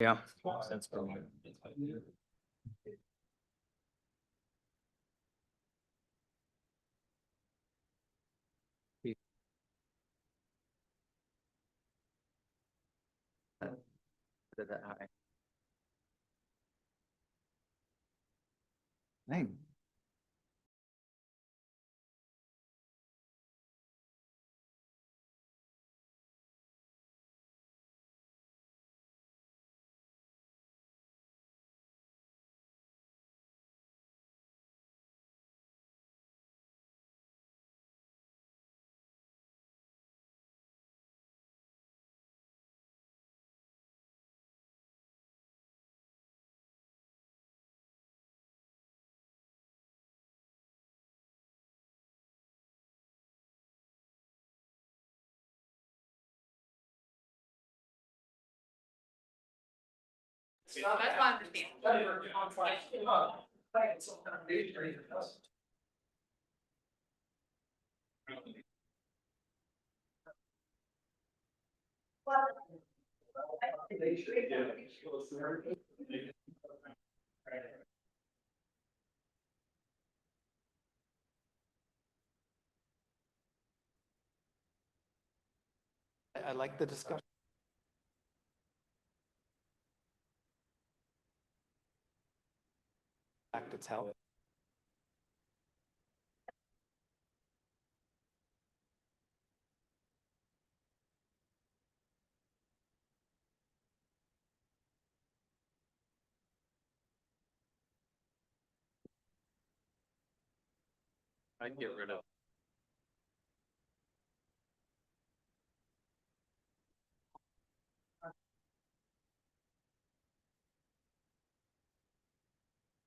Yeah. Name. That's my understanding. I like the discussion. Fact, it's how. I'd get rid of.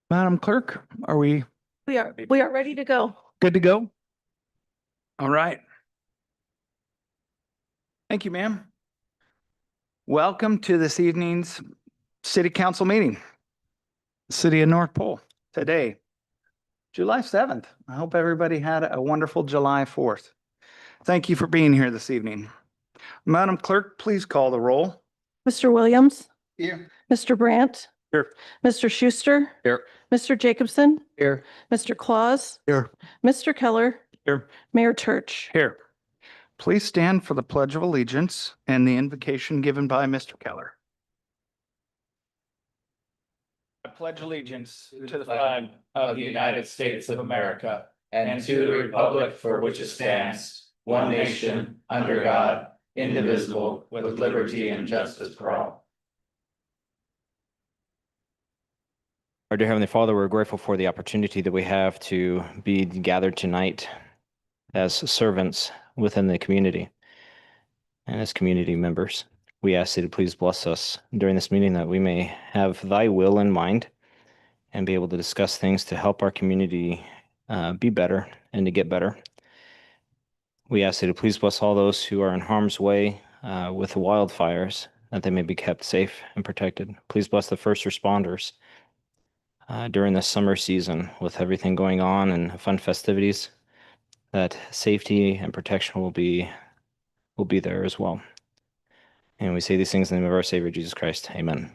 Madam Clerk, are we We are ready to go. good to go? All right. Thank you, ma'am. Welcome to this evening's City Council meeting. City of North Pole today, July 7th. I hope everybody had a wonderful July 4th. Thank you for being here this evening. Madam Clerk, please call the roll. Mr. Williams, Here. Mr. Brandt, Here. Mr. Schuster, Here. Mr. Jacobson, Here. Mr. Claus, Here. Mr. Keller, Here. Mayor Church. Here. Please stand for the Pledge of Allegiance and the invocation given by Mr. Keller. I pledge allegiance to the flag of the United States of America and to the republic for which it stands, one nation, under God, indivisible, with liberty and justice for all. Our dear Heavenly Father, we're grateful for the opportunity that we have to be gathered tonight as servants within the community and as community members. We ask you to please bless us during this meeting that we may have thy will in mind and be able to discuss things to help our community be better and to get better. We ask you to please bless all those who are in harm's way with the wildfires, that they may be kept safe and protected. Please bless the first responders during the summer season with everything going on and fun festivities, that safety and protection will be there as well. And we say these things in the name of our Savior, Jesus Christ. Amen.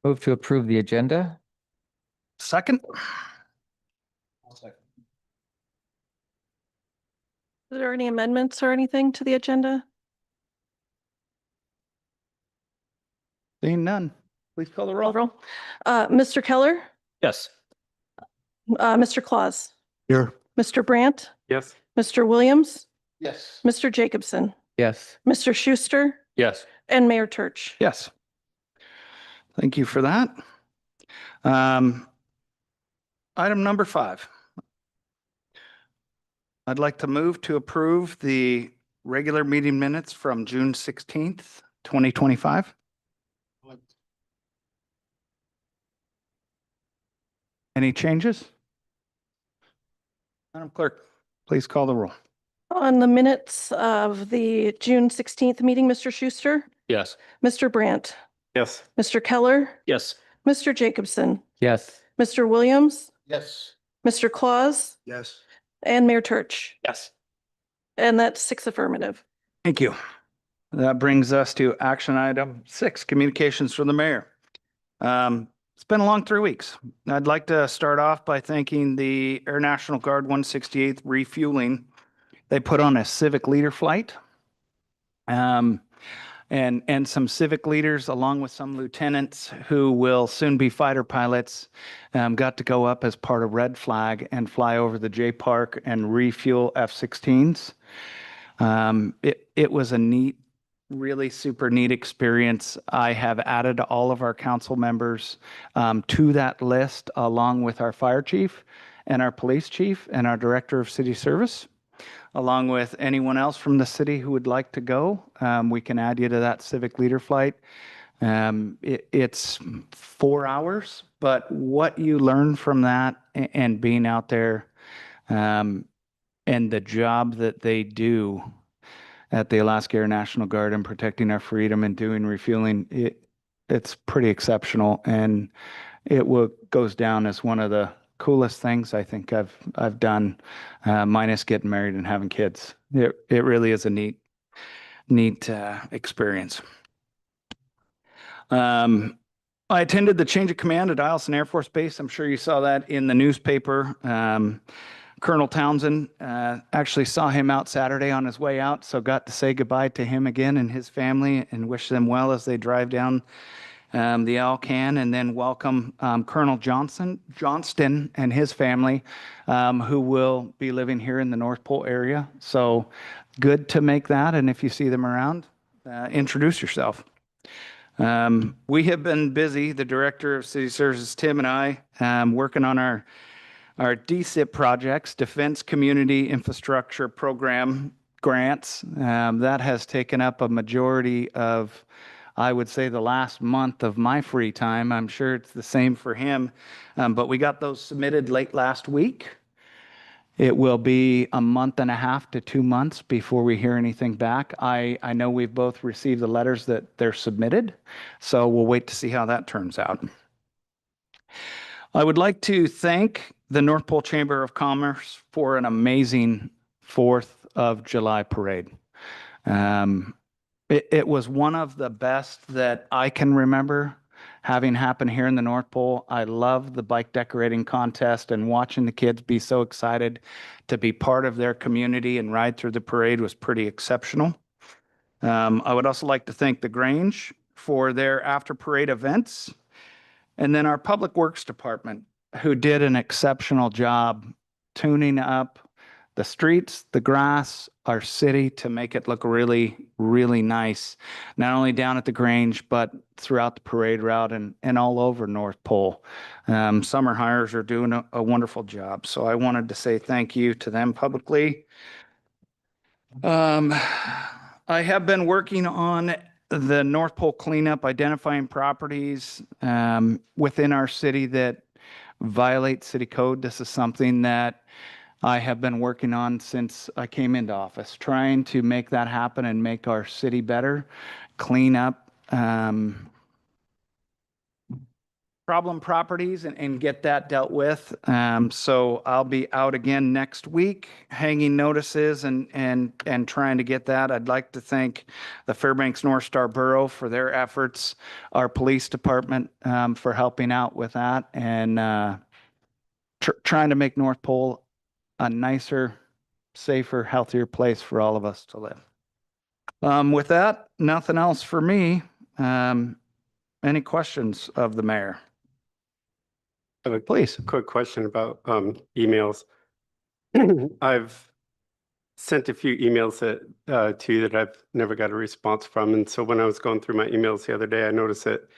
Move to approve the agenda. Second. Is there any amendments or anything to the agenda? Seeing none, please call the roll. Mr. Keller, Yes. Mr. Claus, Here. Mr. Brandt, Yes. Mr. Williams, Yes. Mr. Jacobson, Yes. Mr. Schuster, Yes. and Mayor Church. Yes. Thank you for that. Item number 5. I'd like to move to approve the regular meeting minutes from June 16th, 2025. Any changes? Madam Clerk, please call the roll. On the minutes of the June 16th meeting, Mr. Schuster, Yes. Mr. Brandt, Yes. Mr. Keller, Yes. Mr. Jacobson, Yes. Mr. Williams, Yes. Mr. Claus, Yes. and Mayor Church. Yes. And that's 6 affirmative. Thank you. That brings us to action item 6, communications from the mayor. It's been a long 3 weeks. I'd like to start off by thanking the Air National Guard 168th refueling. They put on a civic leader flight. And some civic leaders, along with some lieutenants who will soon be fighter pilots, got to go up as part of Red Flag and fly over the J Park and refuel F-16s. It was a neat, really super neat experience. I have added all of our council members to that list, along with our fire chief and our police chief and our director of city service. Along with anyone else from the city who would like to go, we can add you to that civic leader flight. It's 4 hours, but what you learn from that and being out there, and the job that they do at the Alaska Air National Guard and protecting our freedom and doing refueling, it's pretty exceptional, and goes down as one of the coolest things I think I've done, minus getting married and having kids. It really is a neat experience. I attended the change of command at Eielson Air Force Base. I'm sure you saw that in the newspaper. Colonel Townsend, actually saw him out Saturday on his way out, so got to say goodbye to him again and his family and wish them well as they drive down the Alcan, and then welcome Colonel Johnston and his family, who will be living here in the North Pole area. So good to make that, and if you see them around, introduce yourself. We have been busy, the Director of City Services, Tim, and I, working on our DSIP projects, Defense Community Infrastructure Program grants. That has taken up a majority of, I would say, the last month of my free time. I'm sure it's the same for him. But we got those submitted late last week. It will be a month and a half to 2 months before we hear anything back. I know we've both received the letters that they're submitted, so we'll wait to see how that turns out. I would like to thank the North Pole Chamber of Commerce for an amazing 4th of July parade. It was one of the best that I can remember having happen here in the North Pole. I love the bike decorating contest, and watching the kids be so excited to be part of their community and ride through the parade was pretty exceptional. I would also like to thank the Grange for their after parade events, and then our Public Works Department, who did an exceptional job tuning up the streets, the grass, our city to make it look really, really nice, not only down at the Grange, but throughout the parade route and all over North Pole. Summer hires are doing a wonderful job. So I wanted to say thank you to them publicly. I have been working on the North Pole cleanup, identifying properties within our city that violate city code. This is something that I have been working on since I came into office, trying to make that happen and make our city better, clean up problem properties and get that dealt with. So I'll be out again next week, hanging notices and trying to get that. I'd like to thank the Fairbanks North Star Borough for their efforts, our police department for helping out with that, and trying to make North Pole a nicer, safer, healthier place for all of us to live. With that, nothing else for me. Any questions of the mayor? Please. Quick question about emails. I've sent a few emails to you that I've never got a response from. And so when I was going through my emails the other day, I noticed that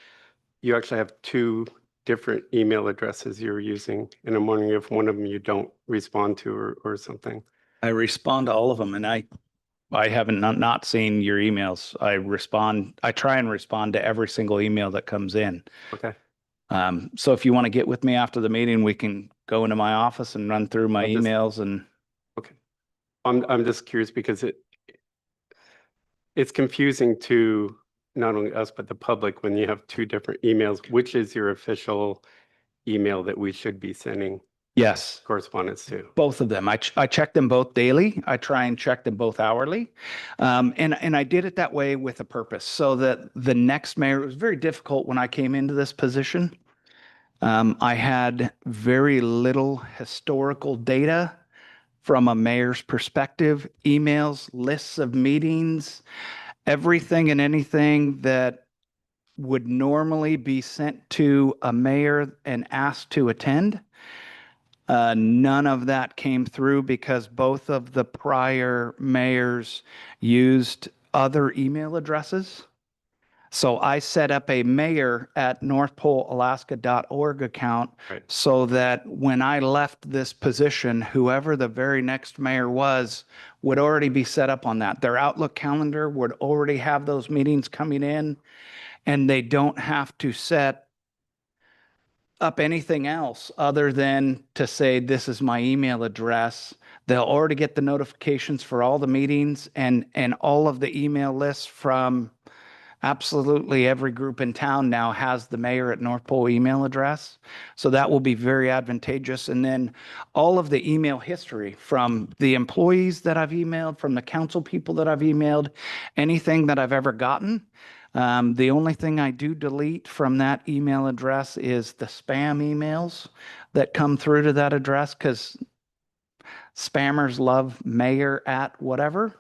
you actually have 2 different email addresses you're using. And I'm wondering if one of them you don't respond to or something. I respond to all of them, and I haven't not seen your emails. I try and respond to every single email that comes in. Okay. So if you want to get with me after the meeting, we can go into my office and run through my emails and. Okay. I'm just curious because it's confusing to not only us, but the public when you have 2 different emails. Which is your official email that we should be sending Yes. correspondence too. Both of them. I check them both daily. I try and check them both hourly. And I did it that way with a purpose so that the next mayor, it was very difficult when I came into this position. I had very little historical data from a mayor's perspective, emails, lists of meetings, everything and anything that would normally be sent to a mayor and asked to attend. None of that came through because both of the prior mayors used other email addresses. So I set up a mayor at northpolealaska.org account Right. so that when I left this position, whoever the very next mayor was would already be set up on that. Their Outlook calendar would already have those meetings coming in, and they don't have to set up anything else other than to say, this is my email address. They'll already get the notifications for all the meetings and all of the email lists from absolutely every group in town now has the mayor at North Pole email address. So that will be very advantageous. And then all of the email history from the employees that I've emailed, from the council people that I've emailed, anything that I've ever gotten. The only thing I do delete from that email address is the spam emails that come through to that address because spammers love mayor at whatever.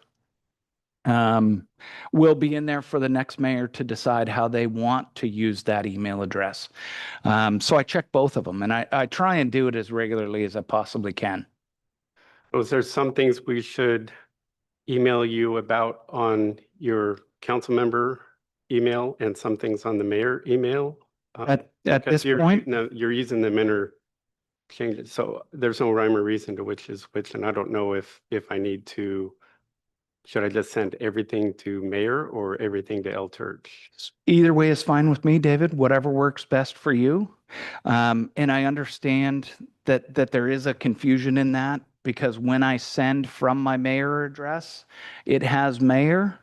Will be in there for the next mayor to decide how they want to use that email address. So I check both of them and I try and do it as regularly as I possibly can. Was there some things we should email you about on your council member email and some things on the mayor email? At Because this point, you're using them interchanges, so there's no rhyme or reason to which is which, and I don't know if I need to. Should I just send everything to mayor or everything to L Church? either way is fine with me, David, whatever works best for you. And I understand that there is a confusion in that because when I send from my mayor address, it has mayor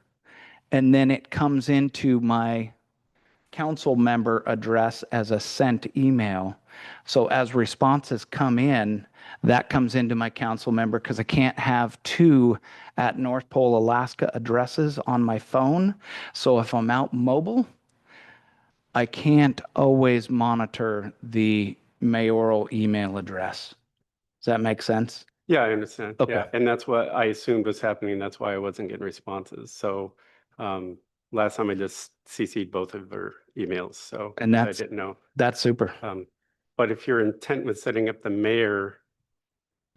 and then it comes into my council member address as a sent email. So as responses come in, that comes into my council member because I can't have two at North Pole, Alaska addresses on my phone. So if I'm out mobile, I can't always monitor the mayoral email address. Does that make sense? Yeah, I understand. Okay. Yeah, and that's what I assumed was happening. That's why I wasn't getting responses. So last time I just CC'd both of their emails, so And I that's didn't know. super. But if your intent with setting up the mayor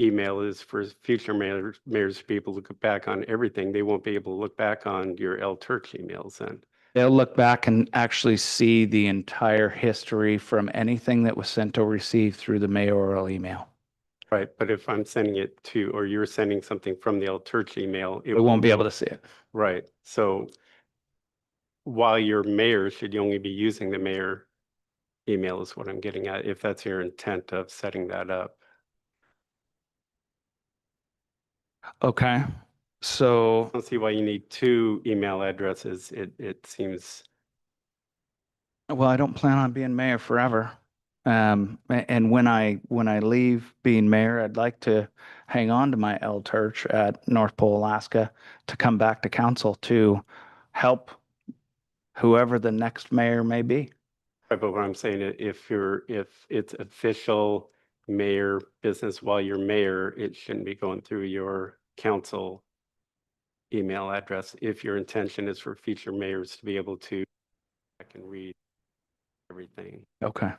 email is for future mayors to be able to look back on everything, they won't be able to look back on your L Church emails then. They'll look back and actually see the entire history from anything that was sent or received through the mayoral email. Right, but if I'm sending it to, or you're sending something from the L Church email, We won't be able to see it. Right, so while you're mayor, should you only be using the mayor email is what I'm getting at, if that's your intent of setting that up. Okay. So I don't see why you need two email addresses. It seems, well, I don't plan on being mayor forever. And when I leave being mayor, I'd like to hang on to my L Church at North Pole, Alaska, to come back to council to help whoever the next mayor may be. right, but what I'm saying, if it's official mayor business while you're mayor, it shouldn't be going through your council email address. If your intention is for future mayors to be able to, I can read everything. Okay.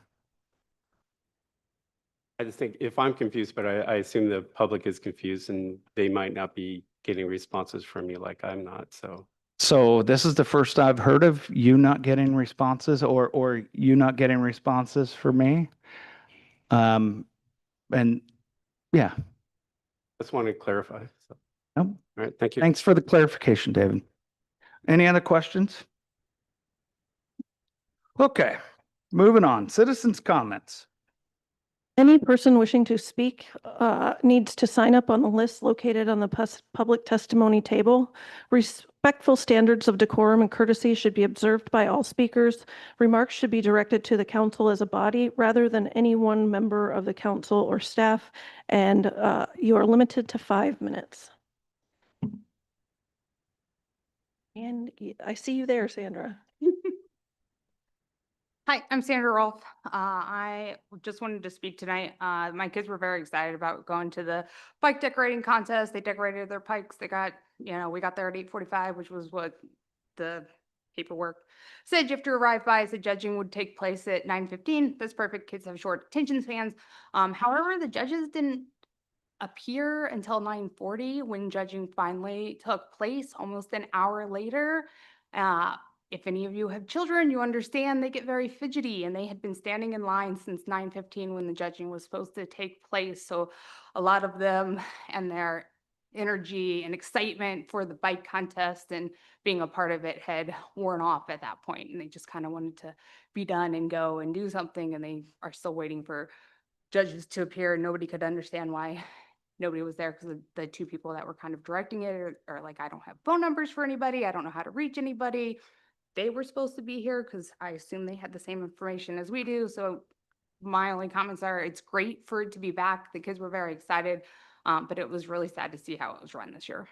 I just think if I'm confused, but I assume the public is confused and they might not be getting responses from you like I'm not, so. So this is the first I've heard of you not getting responses or you not getting responses for me. And yeah, Just want to clarify. So, nope. all right, thank you. Thanks for the clarification, David. Any other questions? Okay, moving on. Citizens' comments. Any person wishing to speak needs to sign up on the list located on the public testimony table. Respectful standards of decorum and courtesy should be observed by all speakers. Remarks should be directed to the council as a body rather than any one member of the council or staff, and you are limited to 5 minutes. And I see you there, Sandra. Hi, I'm Sandra Rolfe. I just wanted to speak tonight. My kids were very excited about going to the bike decorating contest. They decorated their bikes. They got, we got there at 8:45, which was what the paperwork said. You have to arrive by. So judging would take place at 9:15. That's perfect. Kids have short attention spans. However, the judges didn't appear until 9:40 when judging finally took place, almost an hour later. If any of you have children, you understand they get very fidgety, and they had been standing in line since 9:15 when the judging was supposed to take place. So a lot of them and their energy and excitement for the bike contest and being a part of it had worn off at that point, and they just kind of wanted to be done and go and do something, and they are still waiting for judges to appear. Nobody could understand why nobody was there, because the two people that were kind of directing it are like, I don't have phone numbers for anybody. I don't know how to reach anybody. They were supposed to be here because I assume they had the same information as we do. So my only comments are, it's great for it to be back. The kids were very excited, but it was really sad to see how it was run this year.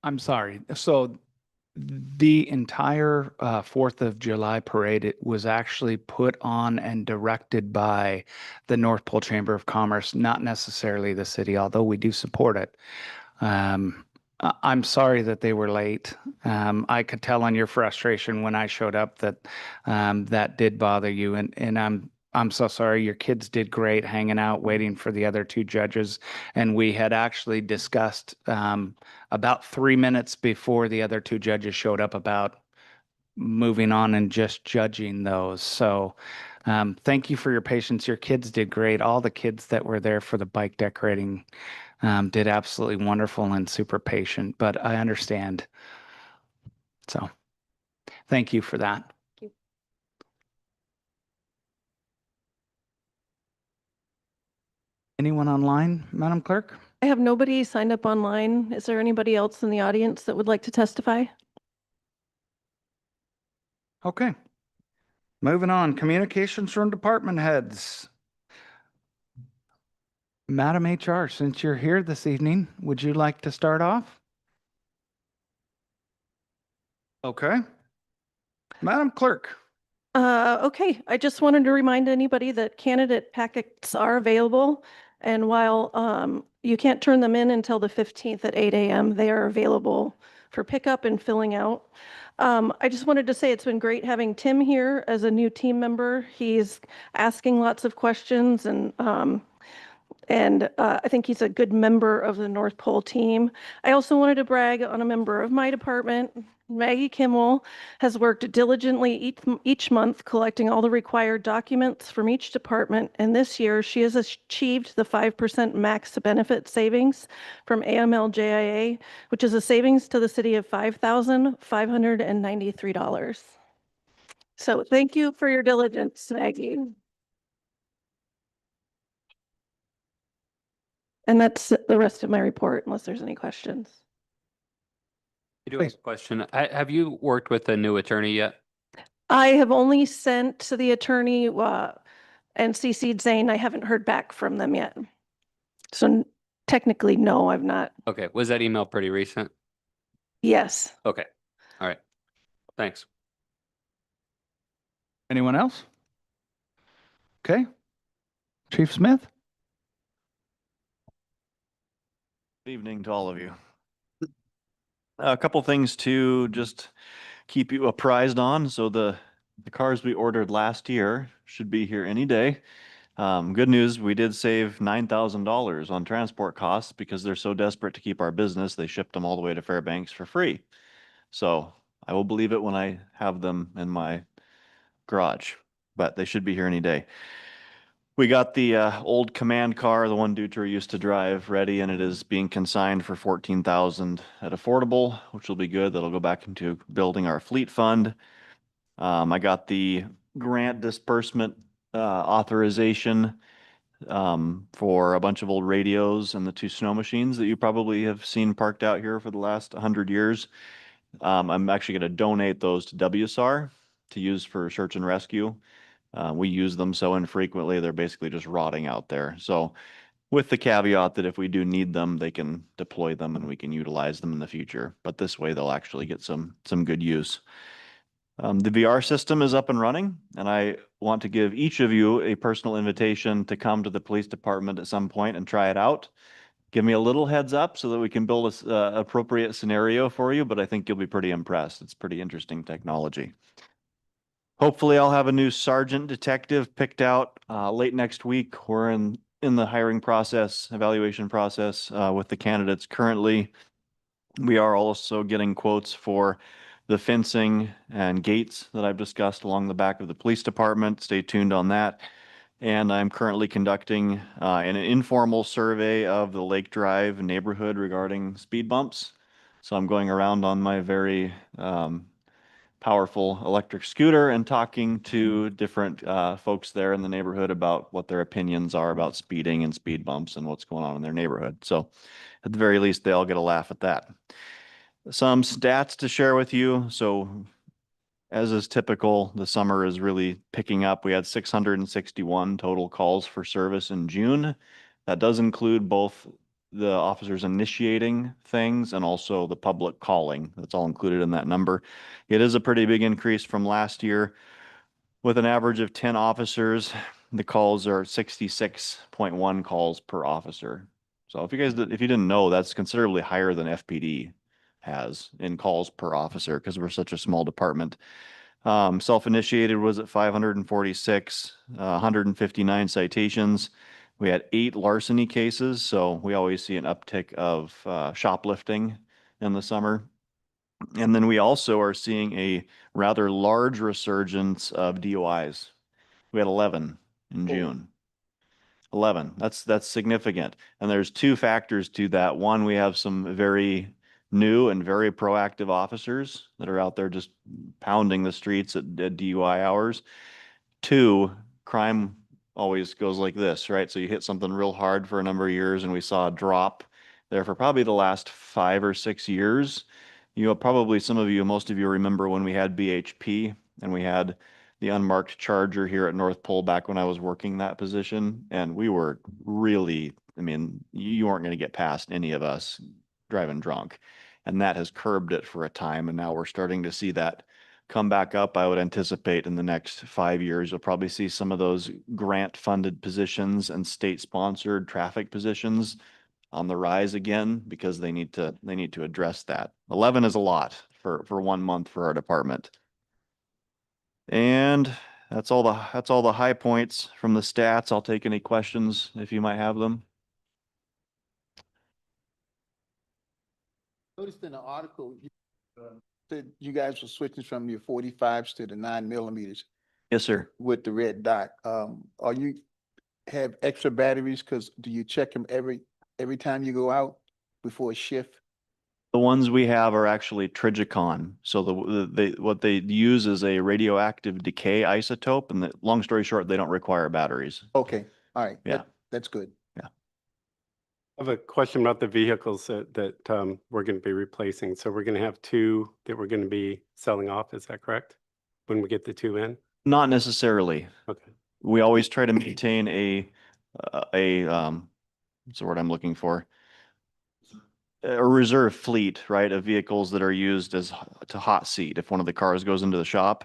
I'm sorry. So the entire 4th of July parade, it was actually put on and directed by the North Pole Chamber of Commerce, not necessarily the city, although we do support it. I'm sorry that they were late. I could tell on your frustration when I showed up that that did bother you, and I'm so sorry. Your kids did great hanging out, waiting for the other two judges, and we had actually discussed about 3 minutes before the other two judges showed up about moving on and just judging those. So thank you for your patience. Your kids did great. All the kids that were there for the bike decorating did absolutely wonderful and super patient, but I understand. So thank you for that. Thank you. Anyone online, Madam Clerk? I have nobody signed up online. Is there anybody else in the audience that would like to testify? Okay. Moving on, communications from department heads. Madam HR, since you're here this evening, would you like to start off? Okay. Madam Clerk. Okay, I just wanted to remind anybody that candidate packets are available. And while you can't turn them in until the 15th at 8 a.m., they are available for pickup and filling out. I just wanted to say it's been great having Tim here as a new team member. He's asking lots of questions, and I think he's a good member of the North Pole team. I also wanted to brag on a member of my department. Maggie Kimmel has worked diligently each month collecting all the required documents from each department, and this year she has achieved the 5% max benefit savings from AML-JIA, which is a savings to the city of $5,593. So thank you for your diligence, Maggie. And that's the rest of my report, unless there's any questions. I do have a question. Have you worked with a new attorney yet? I have only sent to the attorney and CC'd Zane. I haven't heard back from them yet. So technically, no, I've not. Okay, was that email pretty recent? Yes. Okay, all right. Thanks. Anyone else? Okay. Chief Smith? Good evening to all of you. A couple things to just keep you apprised on. So the cars we ordered last year should be here any day. Good news, we did save $9,000 on transport costs because they're so desperate to keep our business. They shipped them all the way to Fairbanks for free. So I will believe it when I have them in my garage, but they should be here any day. We got the old command car, the one Dutra used to drive, ready, and it is being consigned for 14,000 at affordable, which will be good. That'll go back into building our fleet fund. I got the grant disbursement authorization for a bunch of old radios and the 2 snow machines that you probably have seen parked out here for the last 100 years. I'm actually going to donate those to WSAR to use for search and rescue. We use them so infrequently, they're basically just rotting out there. So with the caveat that if we do need them, they can deploy them and we can utilize them in the future. But this way they'll actually get some good use. The VR system is up and running, and I want to give each of you a personal invitation to come to the police department at some point and try it out. Give me a little heads up so that we can build a appropriate scenario for you, but I think you'll be pretty impressed. It's pretty interesting technology. Hopefully I'll have a new sergeant detective picked out late next week. We're in the hiring process, evaluation process with the candidates currently. We are also getting quotes for the fencing and gates that I've discussed along the back of the police department. Stay tuned on that. And I'm currently conducting an informal survey of the Lake Drive neighborhood regarding speed bumps. So I'm going around on my very powerful electric scooter and talking to different folks there in the neighborhood about what their opinions are about speeding and speed bumps and what's going on in their neighborhood. So at the very least, they all get a laugh at that. Some stats to share with you. So as is typical, the summer is really picking up. We had 661 total calls for service in June. That does include both the officers initiating things and also the public calling. That's all included in that number. It is a pretty big increase from last year. With an average of 10 officers, the calls are 66.1 calls per officer. So if you didn't know, that's considerably higher than FPD has in calls per officer because we're such a small department. Self-initiated was at 546, 159 citations. We had 8 larceny cases, so we always see an uptick of shoplifting in the summer. And then we also are seeing a rather large resurgence of DUIs. We had 11 in June. 11. That's significant. And there's 2 factors to that. One, we have some very new and very proactive officers that are out there just pounding the streets at DUI hours. 2, crime always goes like this, right? So you hit something real hard for a number of years, and we saw a drop there for probably the last 5 or 6 years. Probably most of you remember when we had BHP and we had the unmarked Charger here at North Pole back when I was working that position. And we were really, you weren't going to get past any of us driving drunk. And that has curbed it for a time. And now we're starting to see that come back up. I would anticipate in the next 5 years, you'll probably see some of those grant funded positions and state sponsored traffic positions on the rise again because they need to address that. 11 is a lot for 1 month for our department. And that's all the high points from the stats. I'll take any questions if you might have them. Noticed in the article, that you guys were switching from your 45s to the 9mm Yes, sir. with the red dot. Are you have extra batteries? Because do you check them every time you go out before a shift? The ones we have are actually Trigicon. So what they use is a radioactive decay isotope, and long story short, they don't require batteries. Okay, all right. Yeah. That's good. I have a question about the vehicles that we're going to be replacing. So we're going to have 2 that we're going to be selling off. Is that correct? When we get the 2 in? Not necessarily. Okay. We always try to maintain what's the word I'm looking for? A reserve fleet, right, of vehicles that are used as to hot seat if one of the cars goes into the shop.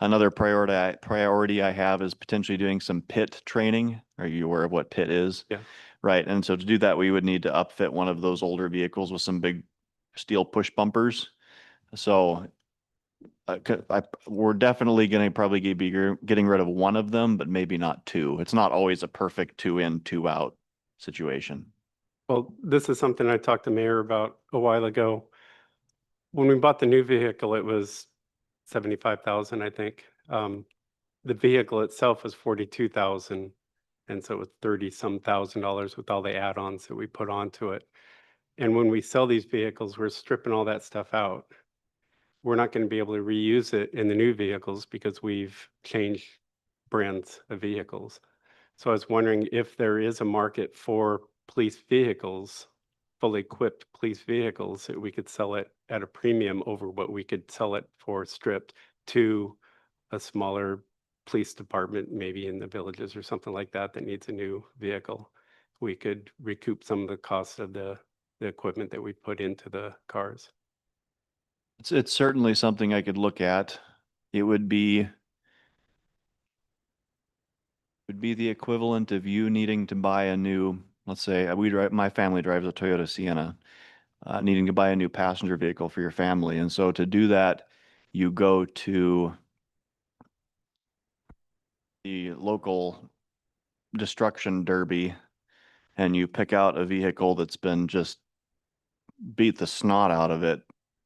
Another priority I have is potentially doing some pit training. Are you aware of what pit is? Yeah. Right, and so to do that, we would need to upfit one of those older vehicles with some big steel push bumpers. So we're definitely going to probably be getting rid of one of them, but maybe not 2. It's not always a perfect 2 in, 2 out situation. Well, this is something I talked to Mayor about a while ago. When we bought the new vehicle, it was 75,000, I think. The vehicle itself was 42,000. And so it was 30-some $1,000 with all the add-ons that we put onto it. And when we sell these vehicles, we're stripping all that stuff out. We're not going to be able to reuse it in the new vehicles because we've changed brands of vehicles. So I was wondering if there is a market for police vehicles, fully equipped police vehicles, that we could sell it at a premium over what we could sell it for stripped to a smaller police department, maybe in the villages or something like that, that needs a new vehicle. We could recoup some of the costs of the equipment that we put into the cars. It's certainly something I could look at. It would be the equivalent of you needing to buy a new, let's say, my family drives a Toyota Sienna, needing to buy a new passenger vehicle for your family. And so to do that, you go to the local destruction derby and you pick out a vehicle that's been just beat the snot out of it.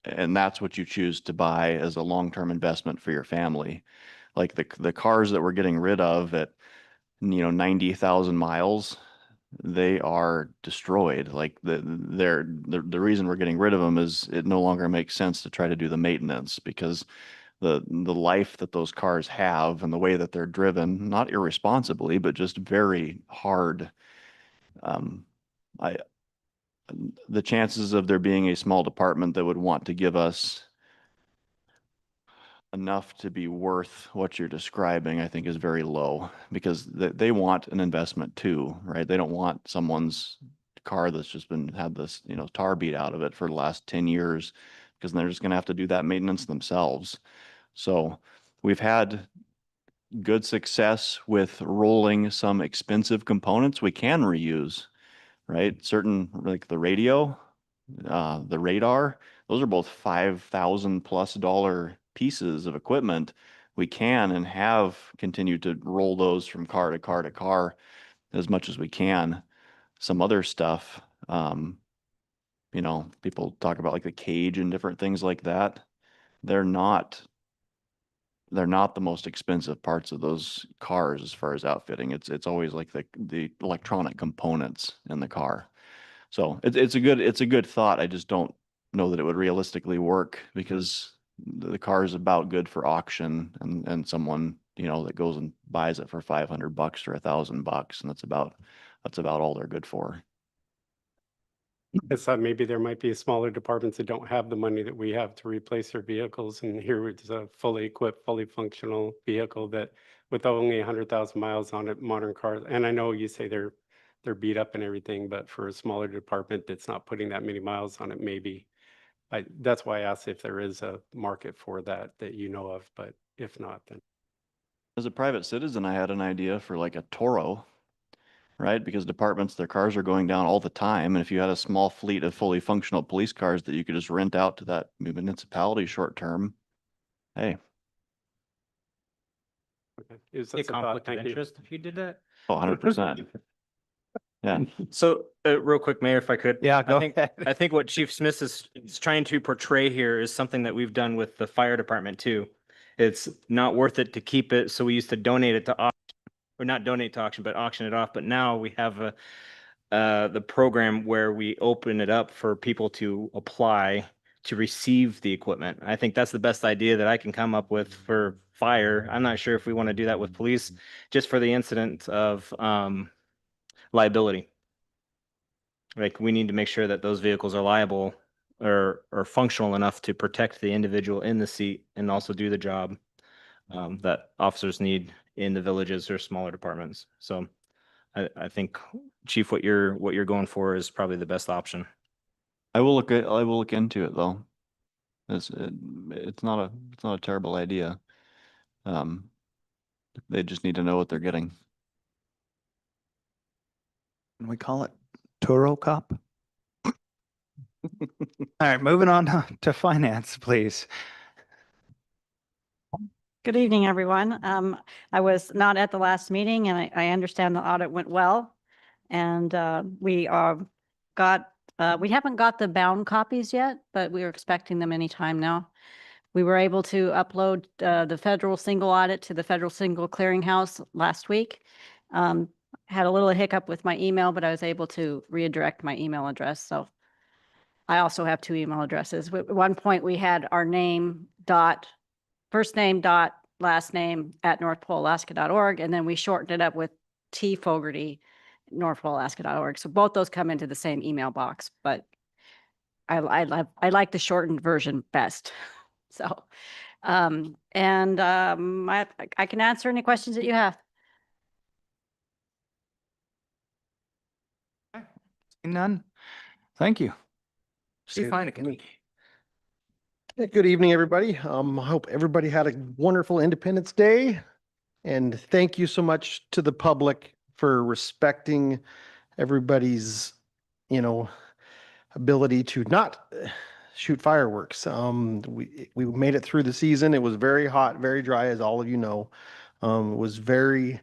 And that's what you choose to buy as a long-term investment for your family. Like the cars that we're getting rid of at, 90,000 miles, they are destroyed. Like the reason we're getting rid of them is it no longer makes sense to try to do the maintenance because the life that those cars have and the way that they're driven, not irresponsibly, but just very hard. The chances of there being a small department that would want to give us enough to be worth what you're describing, I think is very low because they want an investment too, right? They don't want someone's car that's just had this, tar beat out of it for the last 10 years because they're just going to have to do that maintenance themselves. So we've had good success with rolling some expensive components we can reuse, right? Certain, like the radio, the radar, those are both $5,000+ pieces of equipment. We can and have continued to roll those from car to car to car as much as we can. Some other stuff, people talk about like the cage and different things like that. They're not the most expensive parts of those cars as far as outfitting. It's always like the electronic components in the car. So it's a good thought. I just don't know that it would realistically work because the car is about good for auction and someone, that goes and buys it for $500 or $1,000, and that's about all they're good for. I thought maybe there might be smaller departments that don't have the money that we have to replace their vehicles. And here it's a fully equipped, fully functional vehicle that with only 100,000 miles on it, modern cars. And I know you say they're beat up and everything, but for a smaller department that's not putting that many miles on it, maybe. That's why I asked if there is a market for that you know of, but if not, then. As a private citizen, I had an idea for like a Toro, right? Because departments, their cars are going down all the time. And if you had a small fleet of fully functional police cars that you could just rent out to that municipality short term, hey. Okay. Is A that a thought? conflict of Thank you. interest if you did that? Oh, 100%. Yeah. So, real quick, Mayor, if I could. Yeah, go ahead. I think what Chief Smith is trying to portray here is something that we've done with the fire department too. It's not worth it to keep it, so we used to donate it to auction, or not donate to auction, but auction it off. But now we have the program where we open it up for people to apply to receive the equipment. I think that's the best idea that I can come up with for fire. I'm not sure if we want to do that with police, just for the incident of liability. Like, we need to make sure that those vehicles are liable or functional enough to protect the individual in the seat and also do the job that officers need in the villages or smaller departments. So I think, Chief, what you're going for is probably the best option. I will look into it though. It's not a terrible idea. They just need to know what they're getting. Can we call it Toro Cop? All right, moving on to finance, please. Good evening, everyone. I was not at the last meeting and I understand the audit went well. And we haven't got the bound copies yet, but we are expecting them anytime now. We were able to upload the federal single audit to the federal single clearinghouse last week. had a little hiccup with my email, but I was able to redirect my email address. So I also have two email addresses. At one point, we had our name dot, first name dot, last name at northpolealaska.org, and then we shortened it up with T Fogarty, northpolealaska.org. So both those come into the same email box, but I like the shortened version best. So, I can answer any questions that you have. None? Thank you. Steve Heineken. Hey, good evening, everybody. I hope everybody had a wonderful Independence Day. And thank you so much to the public for respecting everybody's, ability to not shoot fireworks. We made it through the season. It was very hot, very dry, as all of you know. It was very,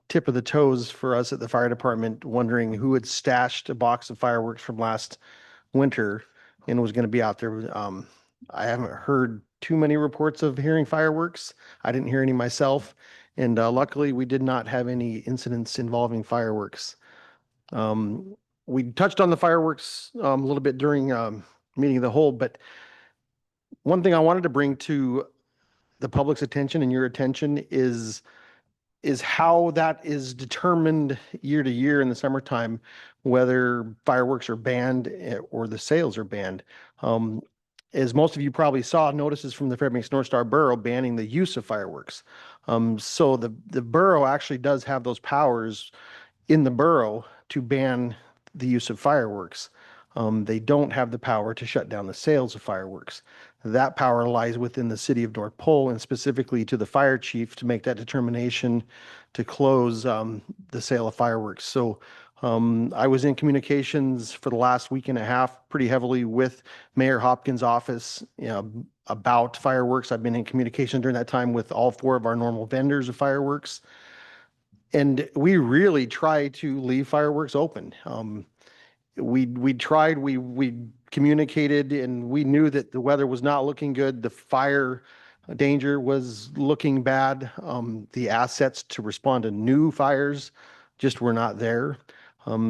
tip of the toes for us at the fire department, wondering who had stashed a box of fireworks from last winter and was going to be out there. I haven't heard too many reports of hearing fireworks. I didn't hear any myself. And luckily, we did not have any incidents involving fireworks. We touched on the fireworks a little bit during meeting of the whole, but one thing I wanted to bring to the public's attention and your attention is how that is determined year to year in the summertime, whether fireworks are banned or the sales are banned. As most of you probably saw, notices from the Fairbanks North Star Borough banning the use of fireworks. So the borough actually does have those powers in the borough to ban the use of fireworks. They don't have the power to shut down the sales of fireworks. That power lies within the city of North Pole and specifically to the fire chief to make that determination to close the sale of fireworks. So I was in communications for the last week and a half pretty heavily with Mayor Hopkins' office about fireworks. I've been in communication during that time with all four of our normal vendors of fireworks. And we really try to leave fireworks open. We tried, we communicated, and we knew that the weather was not looking good. The fire danger was looking bad. The assets to respond to new fires just were not there.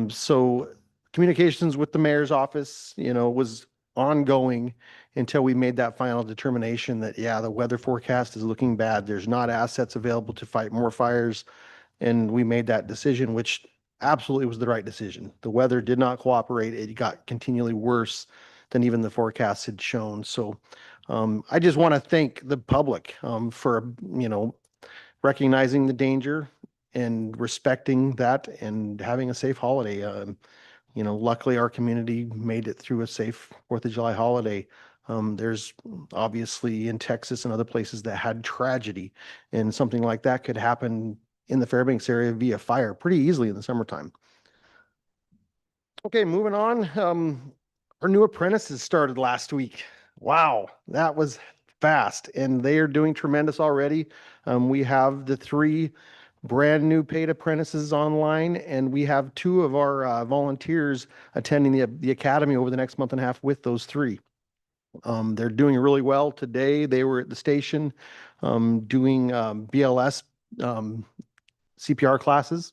So communications with the mayor's office, was ongoing until we made that final determination that, yeah, the weather forecast is looking bad. There's not assets available to fight more fires. And we made that decision, which absolutely was the right decision. The weather did not cooperate. It got continually worse than even the forecasts had shown. So I just want to thank the public for, recognizing the danger and respecting that and having a safe holiday. Luckily our community made it through a safe 4th of July holiday. There's obviously in Texas and other places that had tragedy, and something like that could happen in the Fairbanks area via fire pretty easily in the summertime. Okay, moving on. Our new apprentices started last week. Wow, that was fast, and they are doing tremendous already. We have the 3 brand new paid apprentices online, and we have 2 of our volunteers attending the academy over the next month and a half with those 3. They're doing really well today. They were at the station doing BLS CPR classes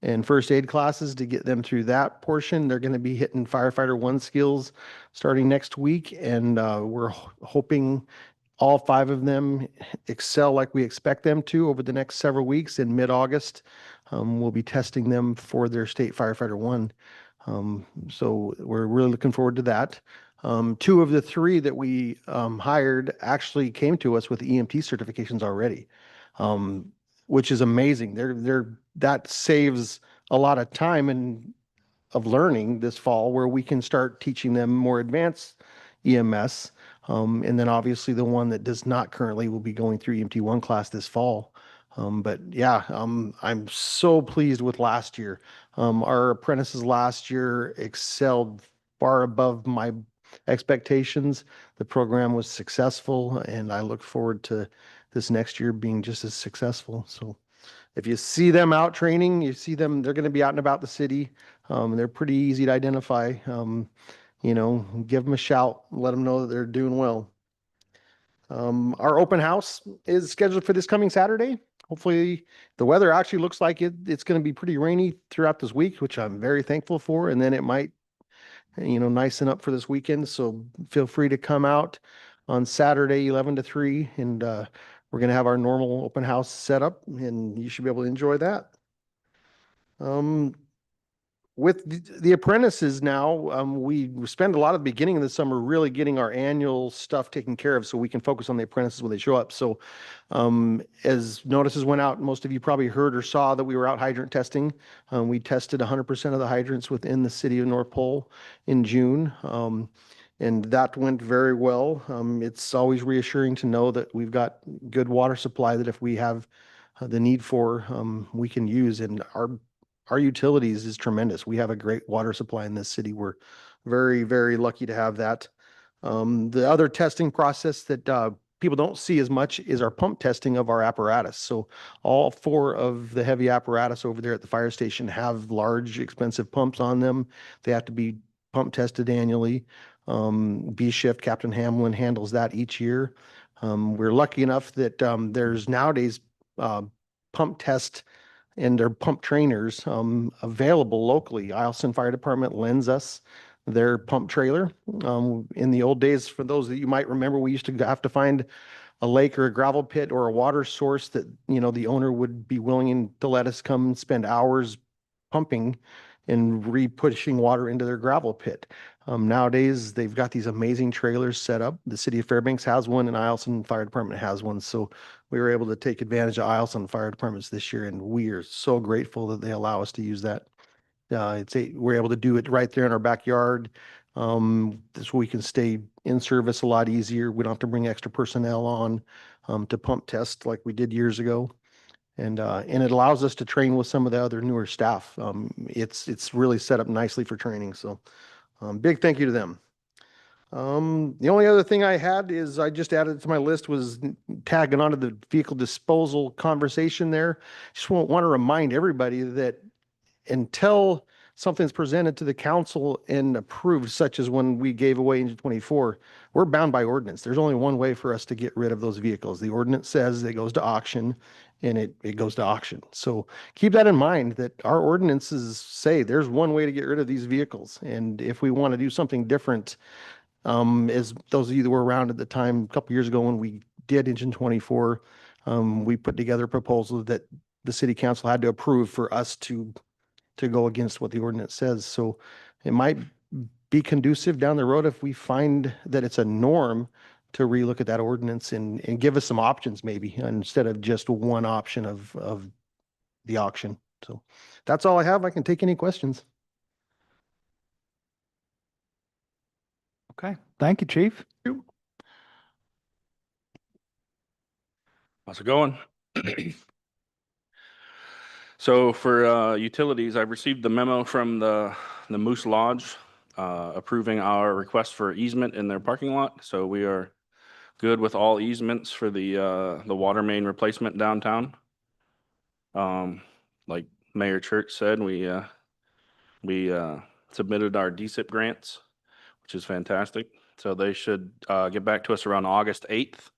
and first aid classes to get them through that portion. They're going to be hitting firefighter 1 skills starting next week, and we're hoping all 5 of them excel like we expect them to over the next several weeks. In mid-August, we'll be testing them for their state firefighter 1. So we're really looking forward to that. 2 of the 3 that we hired actually came to us with EMT certifications already, which is amazing. That saves a lot of time and of learning this fall, where we can start teaching them more advanced EMS. And then obviously the one that does not currently will be going through EMT1 class this fall. But yeah, I'm so pleased with last year. Our apprentices last year excelled far above my expectations. The program was successful, and I look forward to this next year being just as successful. So if you see them out training, you see them, they're going to be out and about the city. They're pretty easy to identify. Give them a shout, let them know that they're doing well. Our open house is scheduled for this coming Saturday. hopefully the weather actually looks like it's going to be pretty rainy throughout this week, which I'm very thankful for. And then it might, nicen up for this weekend. So feel free to come out on Saturday, 11 to 3, and we're going to have our normal open house set up, and you should be able to enjoy that. With the apprentices now, we spend a lot of the beginning of the summer really getting our annual stuff taken care of so we can focus on the apprentices when they show up. So as notices went out, most of you probably heard or saw that we were out hydrant testing. We tested 100% of the hydrants within the city of North Pole in June. And that went very well. It's always reassuring to know that we've got good water supply that if we have the need for, we can use. And our utilities is tremendous. We have a great water supply in this city. We're very, very lucky to have that. The other testing process that people don't see as much is our pump testing of our apparatus. So all 4 of the heavy apparatus over there at the fire station have large, expensive pumps on them. They have to be pump tested annually. B Shift, Captain Hamlin handles that each year. We're lucky enough that there's nowadays pump test and their pump trainers available locally. Eielson Fire Department lends us their pump trailer. In the old days, for those that you might remember, we used to have to find a lake or a gravel pit or a water source that, the owner would be willing to let us come spend hours pumping and re-pushing water into their gravel pit. Nowadays, they've got these amazing trailers set up. The city of Fairbanks has one, and Eielson Fire Department has one. So we were able to take advantage of Eielson Fire Departments this year, and we are so grateful that they allow us to use that. We're able to do it right there in our backyard. This way we can stay in service a lot easier. We don't have to bring extra personnel on to pump test like we did years ago. And it allows us to train with some of the other newer staff. It's really set up nicely for training. So big thank you to them. The only other thing I had is I just added to my list was tagging onto the vehicle disposal conversation there. Just want to remind everybody that until something's presented to the council and approved, such as when we gave away Engine 24, we're bound by ordinance. There's only one way for us to get rid of those vehicles. The ordinance says it goes to auction, and it goes to auction. So keep that in mind, that our ordinances say there's one way to get rid of these vehicles. And if we want to do something different, as those of you that were around at the time, a couple years ago when we did Engine 24, we put together a proposal that the city council had to approve for us to go against what the ordinance says. So it might be conducive down the road if we find that it's a norm to relook at that ordinance and give us some options maybe instead of just one option of the auction. So that's all I have. I can take any questions. Okay, thank you, Chief. How's it going? So for utilities, I've received the memo from the Moose Lodge approving our request for easement in their parking lot. So we are good with all easements for the water main replacement downtown. Like Mayor Church said, we submitted our DSIP grants, which is fantastic. So they should get back to us around August 8th.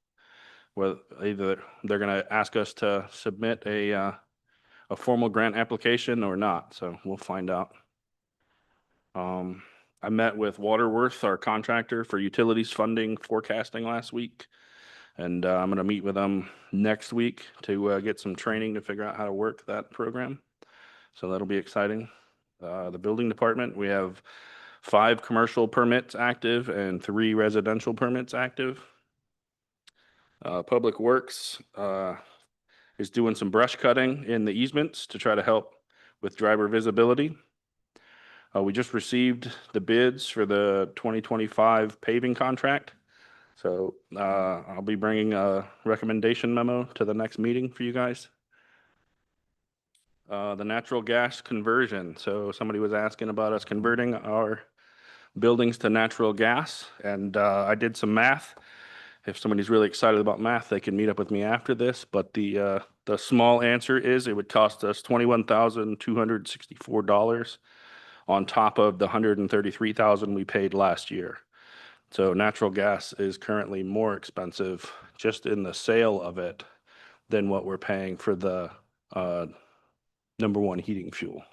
Where either they're going to ask us to submit a formal grant application or not. So we'll find out. I met with Waterworth, our contractor for utilities funding forecasting last week. And I'm going to meet with them next week to get some training to figure out how to work that program. So that'll be exciting. The building department, we have 5 commercial permits active and 3 residential permits active. Public Works is doing some brush cutting in the easements to try to help with driver visibility. We just received the bids for the 2025 paving contract. So I'll be bringing a recommendation memo to the next meeting for you guys. The natural gas conversion. So somebody was asking about us converting our buildings to natural gas, and I did some math. If somebody's really excited about math, they can meet up with me after this. But the small answer is it would cost us $21,264 on top of the $133,000 we paid last year. So natural gas is currently more expensive just in the sale of it than what we're paying for the number one heating fuel.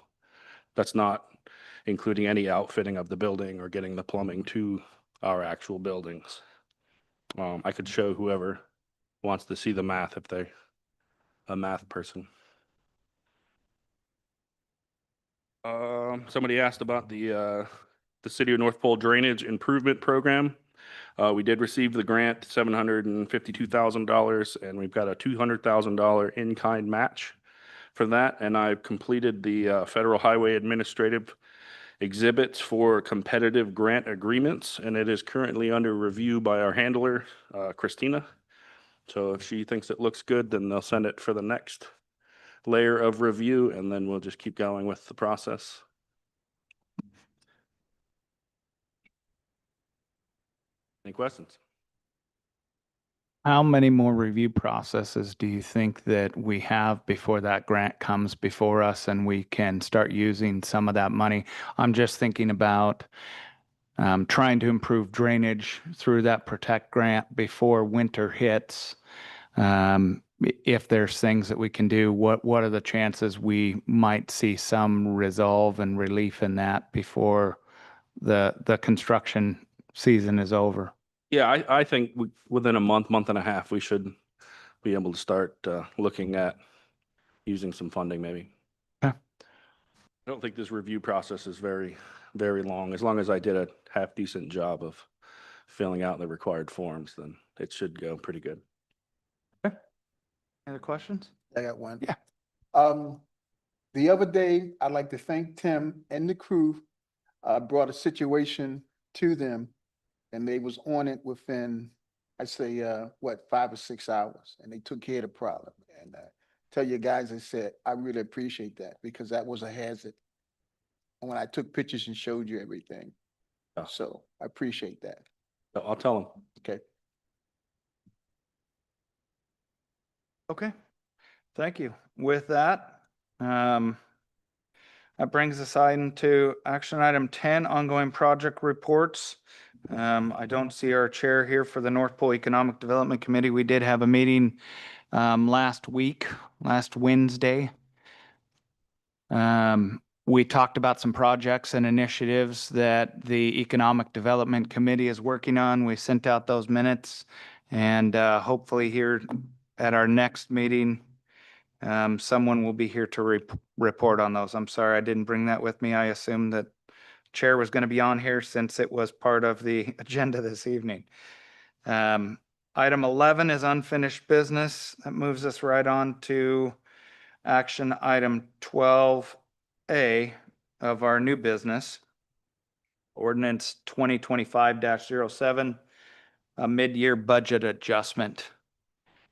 That's not including any outfitting of the building or getting the plumbing to our actual buildings. I could show whoever wants to see the math if they're a math person. Somebody asked about the City of North Pole Drainage Improvement Program. We did receive the grant, $752,000, and we've got a $200,000 in-kind match for that. And I've completed the Federal Highway Administrative exhibits for competitive grant agreements, and it is currently under review by our handler, Christina. So if she thinks it looks good, then they'll send it for the next layer of review, and then we'll just keep going with the process. Any questions? How many more review processes do you think that we have before that grant comes before us and we can start using some of that money? I'm just thinking about trying to improve drainage through that Protect grant before winter hits. If there's things that we can do, what are the chances we might see some resolve and relief in that before the construction season is over? Yeah, I think within a month and a half, we should be able to start looking at using some funding maybe. Okay. I don't think this review process is very long. As long as I did a half decent job of filling out the required forms, then it should go pretty good. Okay. Any other questions? I got one. Yeah. The other day, I'd like to thank Tim and the crew, brought a situation to them and they was on it within, I'd say, 5 or 6 hours, and they took care of the problem. And tell you guys, I said, I really appreciate that because that was a hazard. And when I took pictures and showed you everything. Yeah. So I appreciate that. I'll tell them. Okay. Okay. Thank you. With that, that brings us into action item 10, ongoing project reports. I don't see our chair here for the North Pole Economic Development Committee. We did have a meeting last Wednesday. We talked about some projects and initiatives that the Economic Development Committee is working on. We sent out those minutes, and hopefully here at our next meeting, someone will be here to report on those. I'm sorry, I didn't bring that with me. I assumed that chair was going to be on here since it was part of the agenda this evening. Item 11 is unfinished business. That moves us right on to action item 12A of our new business. Ordinance 2025-07, a mid-year budget adjustment.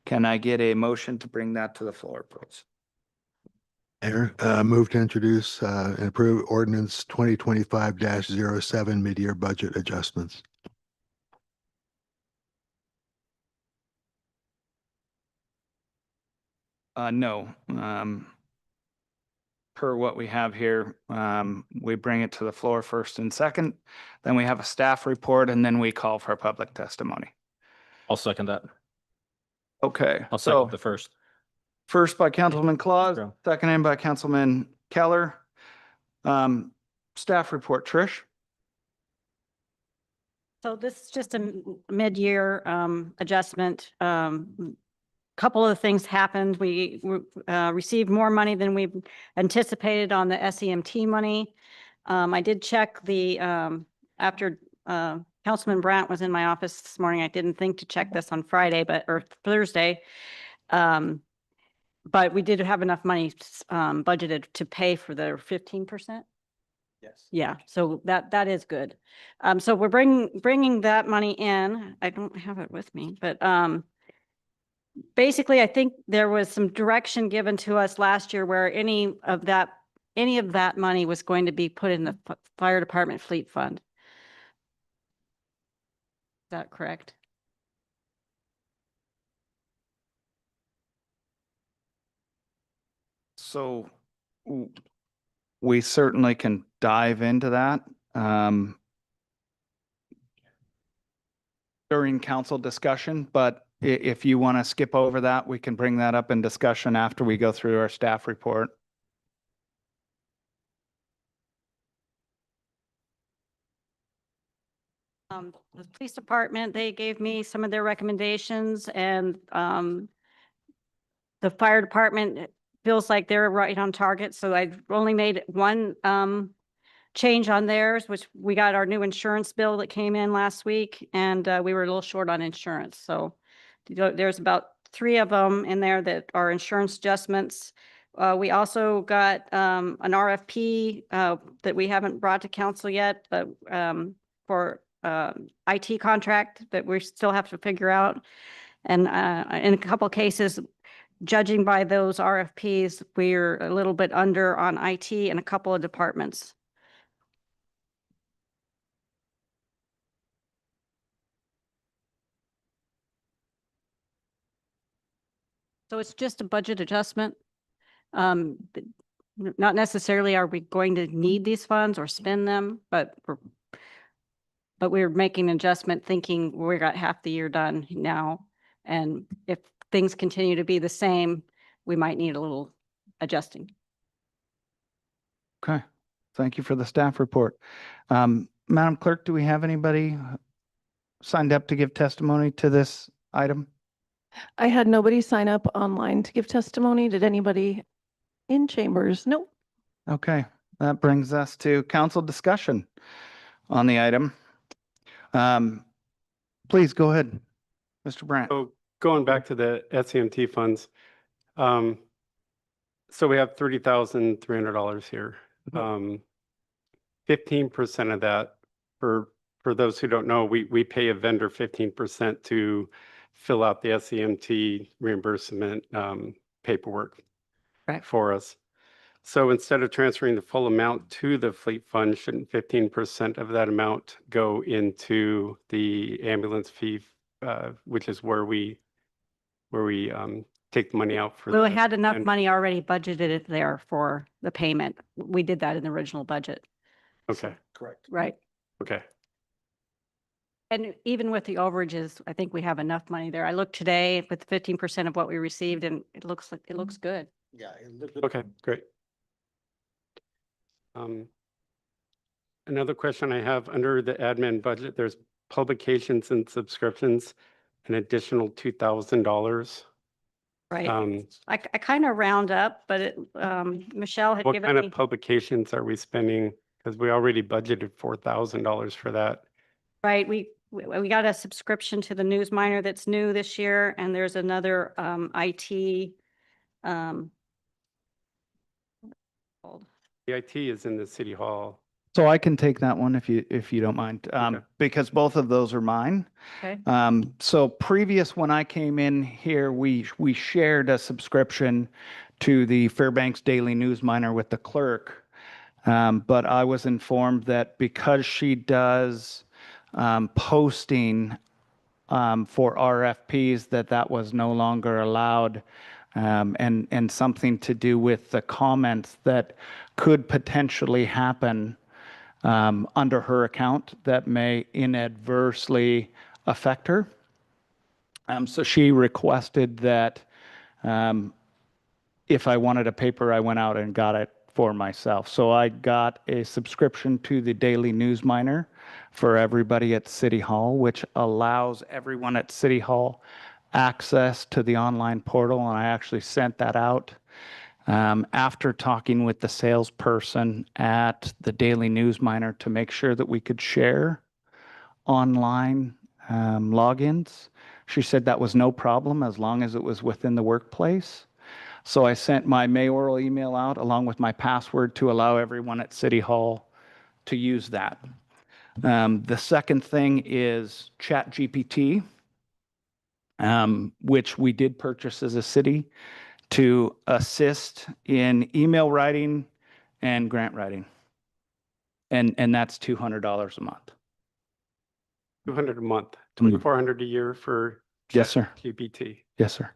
Can I get a motion to bring that to the floor, please? Mayor, move to introduce and approve ordinance 2025-07 mid-year budget adjustments. No. Per what we have here, we bring it to the floor first and second, then we have a staff report, and then we call for public testimony. I'll second that. Okay, I'll so second the first. first by Councilman Claus, Sure. seconded by Councilman Keller. Staff report, Trish. So this is just a mid-year adjustment. Couple of things happened. We received more money than we anticipated on the SEMT money. I did check the, after Councilman Brandt was in my office this morning, I didn't think to check this on Friday, or Thursday. But we did have enough money budgeted to pay for the 15%. Yes. Yeah, so that is good. So we're bringing that money in. I don't have it with me, but basically, I think there was some direction given to us last year where any of that money was going to be put in the fire department fleet fund. Is that correct? So we certainly can dive into that during council discussion, but if you want to skip over that, we can bring that up in discussion after we go through our staff report. The police department, they gave me some of their recommendations, and the fire department feels like they're right on target. So I only made one change on theirs, which we got our new insurance bill that came in last week, and we were a little short on insurance. So there's about 3 of them in there that are insurance adjustments. We also got an RFP that we haven't brought to council yet, but for IT contract that we still have to figure out. And in a couple of cases, judging by those RFPs, we're a little bit under on IT in a couple of departments. So it's just a budget adjustment. Not necessarily are we going to need these funds or spend them, but we're making an adjustment thinking we got half the year done now. And if things continue to be the same, we might need a little adjusting. Okay, thank you for the staff report. Madam Clerk, do we have anybody signed up to give testimony to this item? I had nobody sign up online to give testimony. Did anybody in chambers? Nope. Okay, that brings us to council discussion on the item. Please go ahead, Mr. Brandt. So going back to the SEMT funds, so we have $30,300 here. 15% of that, for those who don't know, we pay a vendor 15% to fill out the SEMT reimbursement paperwork for us. So instead of transferring the full amount to the fleet fund, shouldn't 15% of that amount go into the ambulance fee, which is where we take the money out for? We had enough money already budgeted there for the payment. We did that in the original budget. Okay. Correct. Right. Okay. And even with the overages, I think we have enough money there. I looked today with 15% of what we received, and it looks good. Yeah. Okay, great. Another question I have under the admin budget, there's publications and subscriptions, an additional $2,000. Right. I kind of round up, but Michelle had What given kind me. of publications are we spending? Because we already budgeted $4,000 for that. Right. We got a subscription to the News Miner that's new this year, and there's another IT. The IT is in the city hall. So I can take that one if you don't mind, because both of those are mine. Okay. So previous, when I came in here, we shared a subscription to the Fairbanks Daily News Miner with the clerk. But I was informed that because she does posting for RFPs, that was no longer allowed, and something to do with the comments that could potentially happen under her account that may inadvertently affect her. So she requested that if I wanted a paper, I went out and got it for myself. So I got a subscription to the Daily News Miner for everybody at City Hall, which allows everyone at City Hall access to the online portal. And I actually sent that out after talking with the salesperson at the Daily News Miner to make sure that we could share online logins. She said that was no problem as long as it was within the workplace. So I sent my mayoral email out along with my password to allow everyone at City Hall to use that. The second thing is ChatGPT, which we did purchase as a city to assist in email writing and grant writing. And that's $200 a month. $200 a month, $2,400 a year for Yes, sir. GPT. Yes, sir.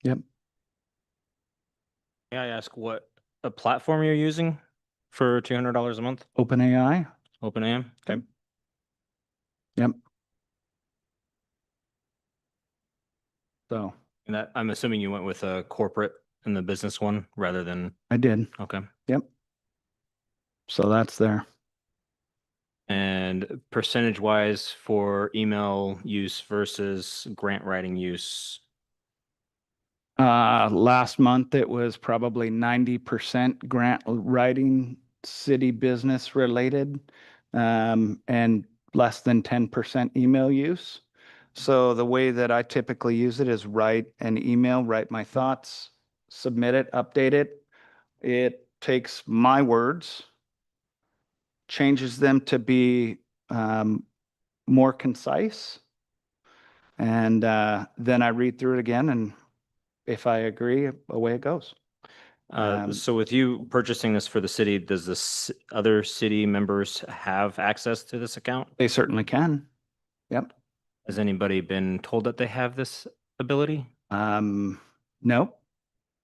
Yep. May I ask what a platform you're using for $200 a month? OpenAI. OpenAI. Okay. Yep. So And that, I'm assuming you went with a corporate and the business one rather than, I did. okay. Yep. So that's there. And percentage wise for email use versus grant writing use. Last month it was probably 90% grant writing, city business related, and less than 10% email use. So the way that I typically use it is write an email, write my thoughts, submit it, update it. It takes my words, changes them to be more concise. And then I read through it again, and if I agree, away it goes. So with you purchasing this for the city, does this other city members have access to this account? They certainly can. Yep. Has anybody been told that they have this ability? No,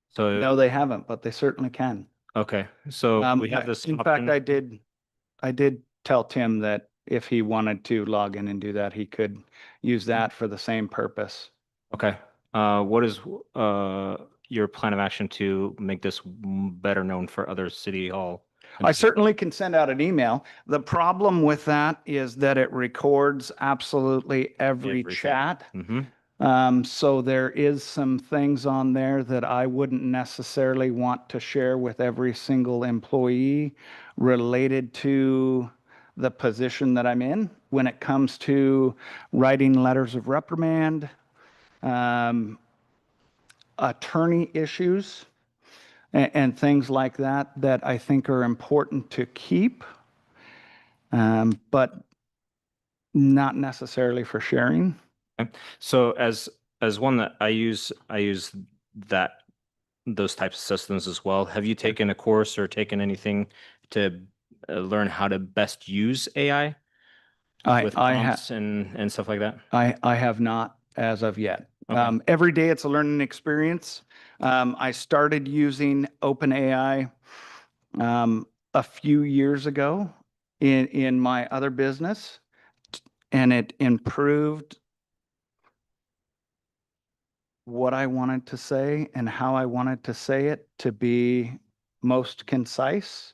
So, no, they haven't, but they certainly can. okay, so we have this In fact, option. I did tell Tim that if he wanted to log in and do that, he could use that for the same purpose. Okay, what is your plan of action to make this better known for other city hall? I certainly can send out an email. The problem with that is that it records absolutely every Everything. chat. Mm-hmm. So there is some things on there that I wouldn't necessarily want to share with every single employee related to the position that I'm in when it comes to writing letters of reprimand, attorney issues, and things like that that I think are important to keep, but not necessarily for sharing. Okay. So as one that I use that those types of systems as well. Have you taken a course or taken anything to learn how to best use AI with prompts and stuff like that? I have not as of yet. Okay. Every day it's a learning experience. I started using OpenAI a few years ago in my other business, and it improved what I wanted to say and how I wanted to say it to be most concise.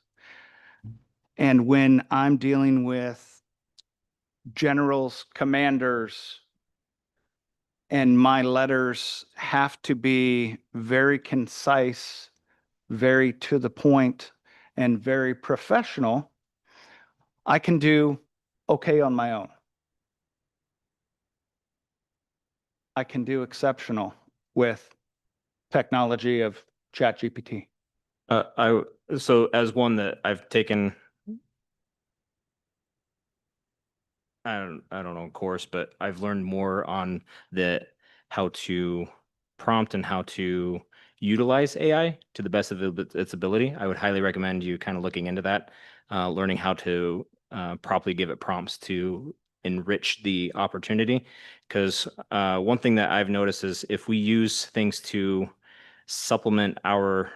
And when I'm dealing with generals, commanders, and my letters have to be very concise, very to the point, and very professional, I can do okay on my own. I can do exceptional with technology of ChatGPT. So as one that I've taken, I don't know course, but I've learned more on how to prompt and how to utilize AI to the best of its ability. I would highly recommend you kind of looking into that, learning how to properly give it prompts to enrich the opportunity. Because one thing that I've noticed is if we use things to supplement our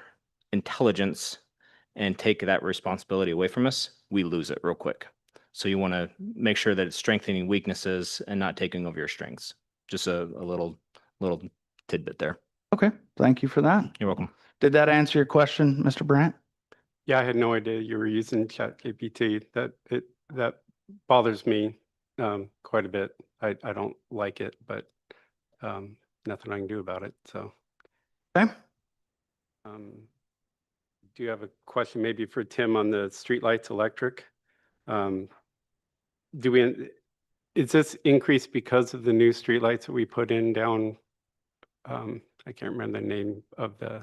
intelligence and take that responsibility away from us, we lose it real quick. So you want to make sure that it's strengthening weaknesses and not taking over your strengths. Just a little tidbit there. Okay, thank you for that. You're welcome. Did that answer your question, Mr. Brandt? Yeah, I had no idea you were using ChatGPT. That bothers me quite a bit. I don't like it, but nothing I can do about it. So, okay. Do you have a question maybe for Tim on the streetlights electric? Is this increase because of the new streetlights that we put in down? I can't remember the name of the.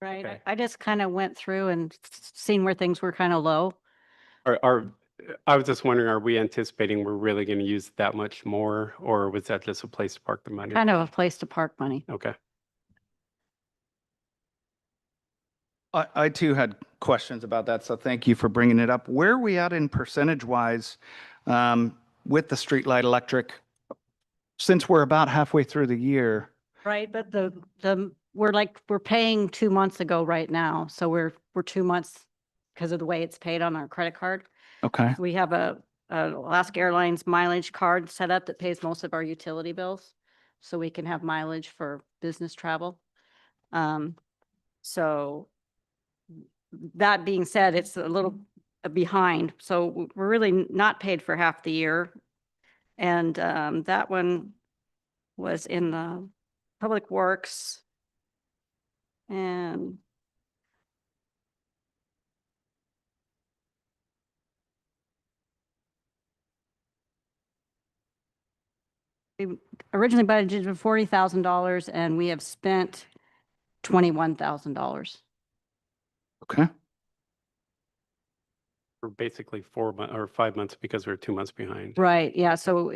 Right. Okay. I just kind of went through and seen where things were kind of low. I was just wondering, are we anticipating we're really going to use that much more, or was that just a place to park the money? Kind of a place to park money. Okay. I too had questions about that, so thank you for bringing it up. Where are we at in percentage wise with the streetlight electric? Since we're about halfway through the year. Right, but we're paying 2 months ago right now, so we're 2 months because of the way it's paid on our credit card. Okay. We have Alaska Airlines mileage card set up that pays most of our utility bills. So we can have mileage for business travel. So that being said, it's a little behind. So we're really not paid for half the year. And that one was in the Public Works. And we originally budgeted for $40,000 and we have spent $21,000. Okay. For basically 4 months or 5 months because we're 2 months behind. Right, yeah, so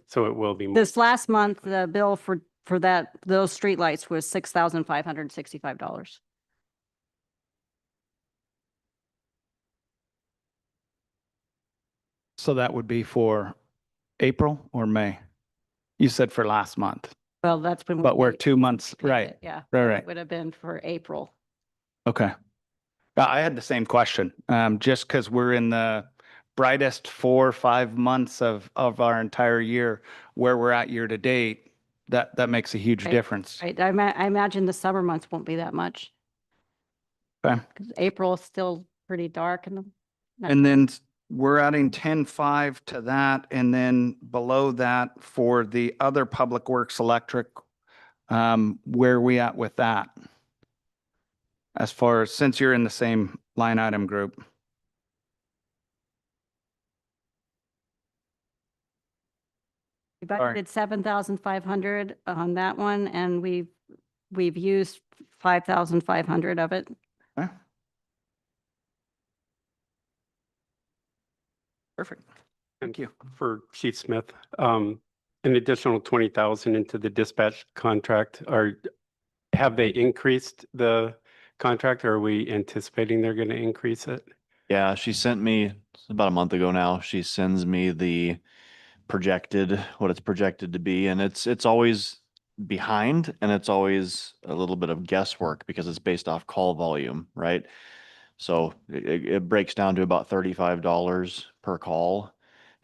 So it will be more. this last month, the bill for those streetlights was $6,565. So that would be for April or May? You said for last month, Well, that's when. but we're 2 months, paid right? it, Yeah. Right, It right. would have been for April. Okay. I had the same question, just because we're in the brightest 4 or 5 months of our entire year, where we're at year to date, that makes a huge Right, difference. Right, I imagine the summer months won't be that much. Okay. Because April is still pretty dark and. And then we're adding 10.5 to that, and then below that for the other Public Works Electric, where are we at with that? As far as, since you're in the same line item group. We Sorry. budgeted 7,500 on that one, and we've used 5,500 of it. Okay. Perfect. Thank you. For Chief Smith, an additional 20,000 into the dispatch contract. Have they increased the contract, or are we anticipating they're going to increase it? Yeah, she sent me about a month ago now. She sends me the what it's projected to be, and it's always behind, and it's always a little bit of guesswork because it's based off call volume, right? So it breaks down to about $35 per call.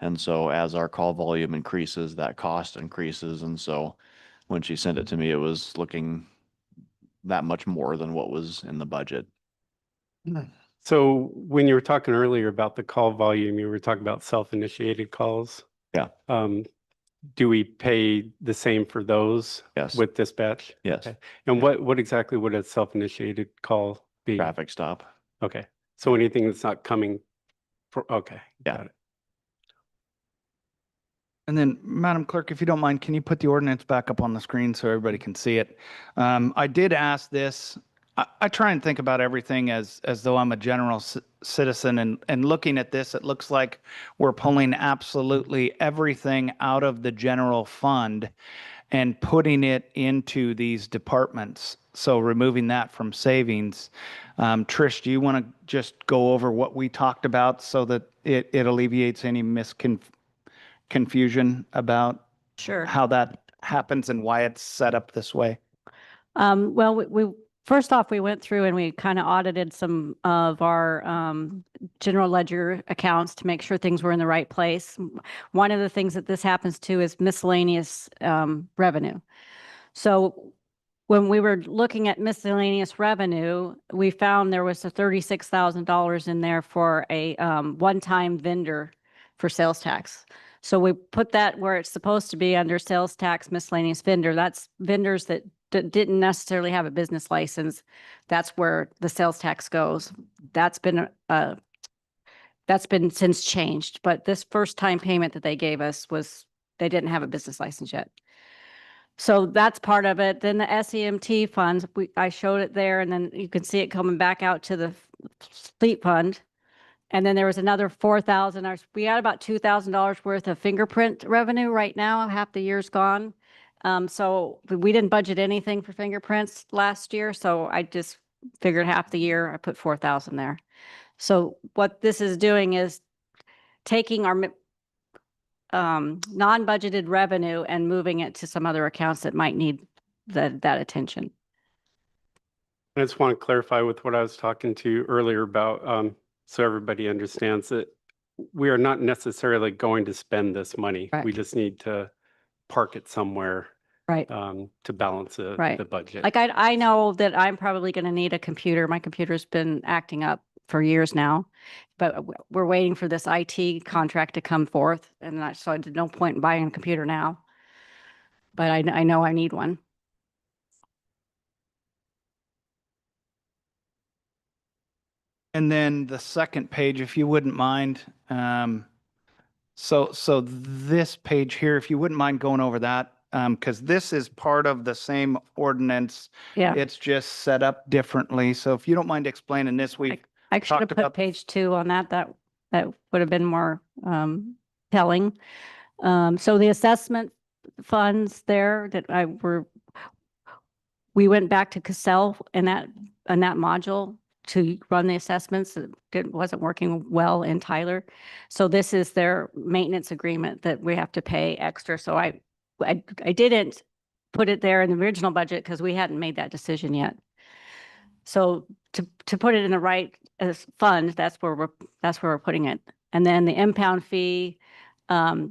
And so as our call volume increases, that cost increases. And so when she sent it to me, it was looking that much more than what was in the budget. So when you were talking earlier about the call volume, you were talking about self-initiated calls. Yeah. Do we pay the same for those? Yes. With dispatch? Yes. Okay. And what exactly would a self-initiated call be? Traffic stop. Okay. So anything that's not coming okay. Yeah. Got it. And then, Madam Clerk, if you don't mind, can you put the ordinance back up on the screen so everybody can see it? I did ask this. I try and think about everything as though I'm a general citizen, and looking at this, it looks like we're pulling absolutely everything out of the general fund and putting it into these departments. So removing that from savings. Trish, do you want to just go over what we talked about so that it alleviates any confusion about Sure. how that happens and why it's set up this way? Well, we first off, we went through and we kind of audited some of our general ledger accounts to make sure things were in the right place. One of the things that this happens to is miscellaneous revenue. So when we were looking at miscellaneous revenue, we found there was a $36,000 in there for a one-time vendor for sales tax. So we put that where it's supposed to be under sales tax miscellaneous vendor. That's vendors that didn't necessarily have a business license. That's where the sales tax goes. That's been since changed, but this first time payment that they gave us was, they didn't have a business license yet. So that's part of it. Then the SEMT funds, I showed it there, and then you can see it coming back out to the fleet fund. And then there was another $4,000. We had about $2,000 worth of fingerprint revenue right now. Half the year's gone. So we didn't budget anything for fingerprints last year. So I just figured half the year I put 4,000 there. So what this is doing is taking our non-budgeted revenue and moving it to some other accounts that might need that attention. I just want to clarify with what I was talking to you earlier about, so everybody understands that we are not necessarily going to spend this money. Right. We just need to park it somewhere Right. to balance Right. the budget. Like I know that I'm probably going to need a computer. My computer's been acting up for years now, but we're waiting for this IT contract to come forth. And so there's no point in buying a computer now. But I know I need one. And then the second page, if you wouldn't mind, so this page here, if you wouldn't mind going over that, because this is part of the same ordinance. Yeah. It's just set up differently. So if you don't mind explaining this, we've I should have talked put about page 2 on that. That would have been more telling. So the assessment funds there that we went back to Cassell in that module to run the assessments. It wasn't working well in Tyler. So this is their maintenance agreement that we have to pay extra. So I didn't put it there in the original budget because we hadn't made that decision yet. So to put it in the right fund, that's where we're putting it. And then the impound fee,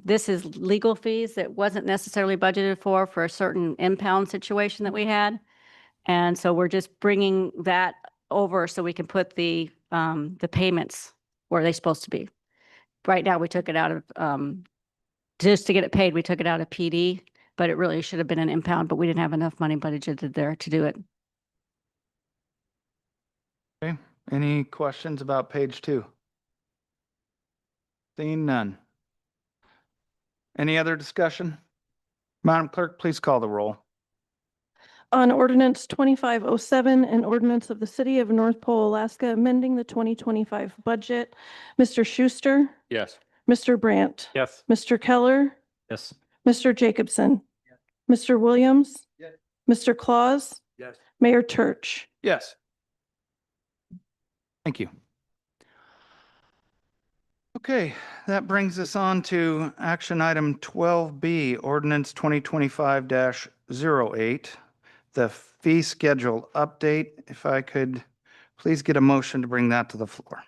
this is legal fees that wasn't necessarily budgeted for a certain impound situation that we had. And so we're just bringing that over so we can put the payments where they're supposed to be. Right now, we took it out of, just to get it paid, we took it out of PD, but it really should have been an impound, but we didn't have enough money budgeted there to do it. Okay, any questions about page 2? Seeing none. Any other discussion? Madam Clerk, please call the roll. On ordinance 2507, an ordinance of the city of North Pole, Alaska, amending the 2025 budget. Mr. Schuster, Yes. Mr. Brandt, Yes. Mr. Keller, Yes. Mr. Jacobson, Mr. Williams, Yes. Mr. Claus, Yes. Mayor Church. Yes. Thank you. Okay, that brings us on to action item 12B, ordinance 2025-08, the fee schedule update. If I could please get a motion to bring that to the floor.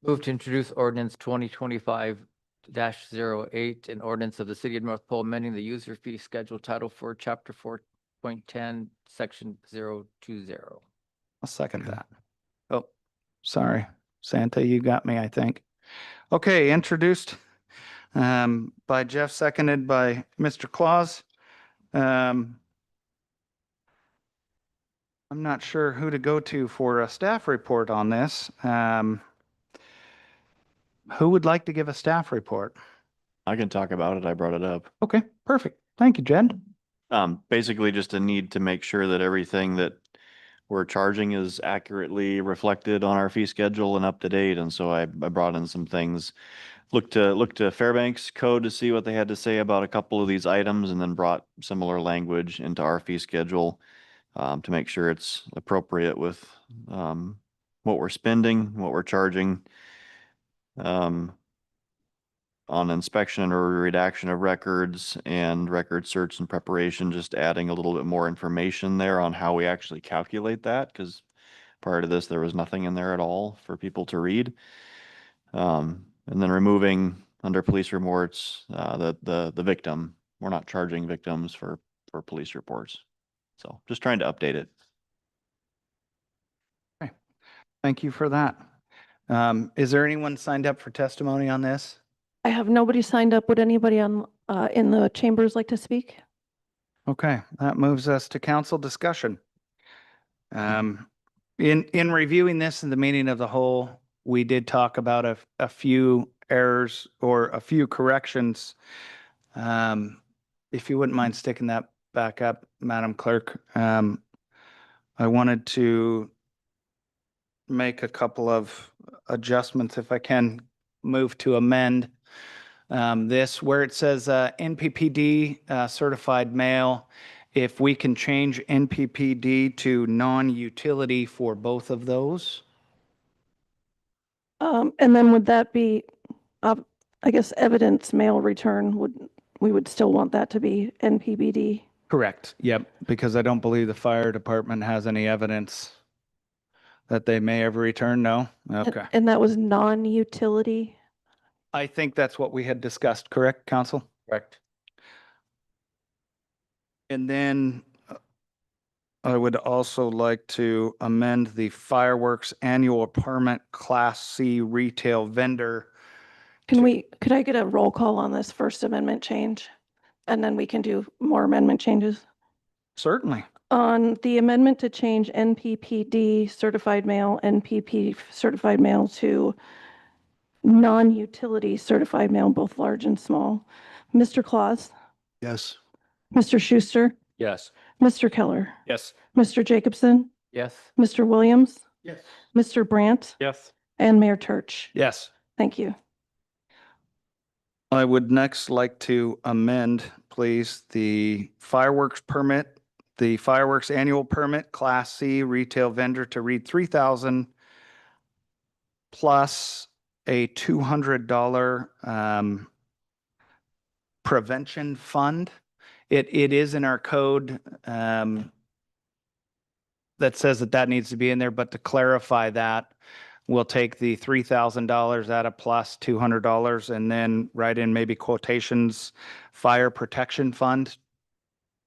Move to introduce ordinance 2025-08, an ordinance of the city of North Pole amending the user fee schedule title for chapter 4.10, section 020. I'll second that. Oh, sorry, Santa, you got me, I think. Okay, introduced by Jeff, seconded by Mr. Claus. I'm not sure who to go to for a staff report on this. Who would like to give a staff report? I can talk about it. I brought it up. Okay, perfect. Thank you, Jed. Basically just a need to make sure that everything that we're charging is accurately reflected on our fee schedule and up to date. And so I brought in some things. Looked to Fairbanks code to see what they had to say about a couple of these items, and then brought similar language into our fee schedule to make sure it's appropriate with what we're spending, what we're charging on inspection or redaction of records and record search and preparation, just adding a little bit more information there on how we actually calculate that, because prior to this, there was nothing in there at all for people to read. And then removing under police reports, the victim. We're not charging victims for police reports. So just trying to update it. Okay, thank you for that. Is there anyone signed up for testimony on this? I have nobody signed up. Would anybody on in the chambers like to speak? Okay, that moves us to council discussion. In reviewing this in the meeting of the whole, we did talk about a few errors or a few corrections. If you wouldn't mind sticking that back up, Madam Clerk, I wanted to make a couple of adjustments if I can move to amend this where it says NPPD certified mail. If we can change NPPD to non-utility for both of those. And then would that be, I guess, evidence mail return we would still want that to be NPBD? Correct. Yep. Because I don't believe the fire department has any evidence that they may have returned. No. Okay. And that was non-utility? I think that's what we had discussed, correct, council? Correct. And then I would also like to amend the fireworks annual permit Class C retail vendor. Could I get a roll call on this First Amendment change? And then we can do more amendment changes. Certainly. On the amendment to change NPPD certified mail, NPP certified mail to non-utility certified mail, both large and small. Mr. Claus, Yes. Mr. Schuster, Yes. Mr. Keller, Yes. Mr. Jacobson, Yes. Mr. Williams, Yes. Mr. Brandt, Yes. and Mayor Church. Yes. Thank you. I would next like to amend, please, the fireworks annual permit, Class C retail vendor to read 3,000 plus a $200 prevention fund. It is in our code that says that needs to be in there, but to clarify that, we'll take the $3,000 out of plus $200 and then write in maybe quotations, fire protection fund.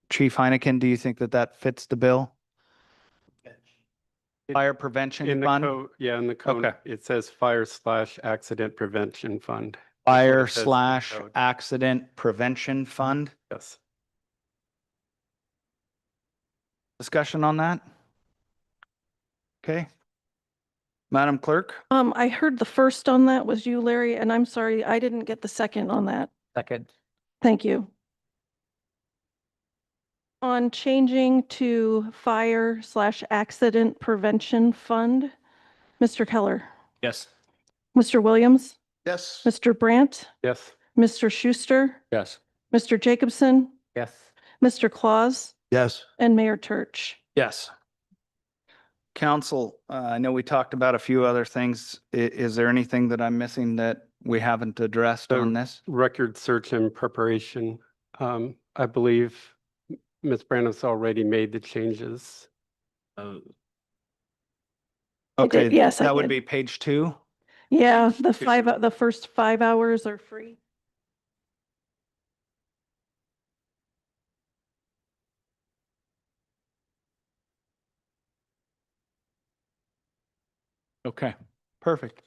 Chief Heineken, do you think that fits the bill? Fire prevention In the fund? code, yeah, in the code, Okay. it says fire/accident prevention fund. That's what it says in the code. Fire/accident prevention fund. Yes. Discussion on that? Okay. Madam Clerk? I heard the first on that was you, Larry, and I'm sorry, I didn't get the second on that. Second. Thank you. On changing to fire/accident prevention fund, Mr. Keller, Yes. Mr. Williams, Yes. Mr. Brandt, Yes. Mr. Schuster, Yes. Mr. Jacobson, Yes. Mr. Claus, Yes. and Mayor Church. Yes. Council, I know we talked about a few other things. Is there anything that I'm missing that we haven't addressed So- on this? Record search and preparation. I believe Ms. Brandon's already made the changes. Okay, yes, I that would did. be page 2. Yeah, the first 5 hours are free. Okay, perfect.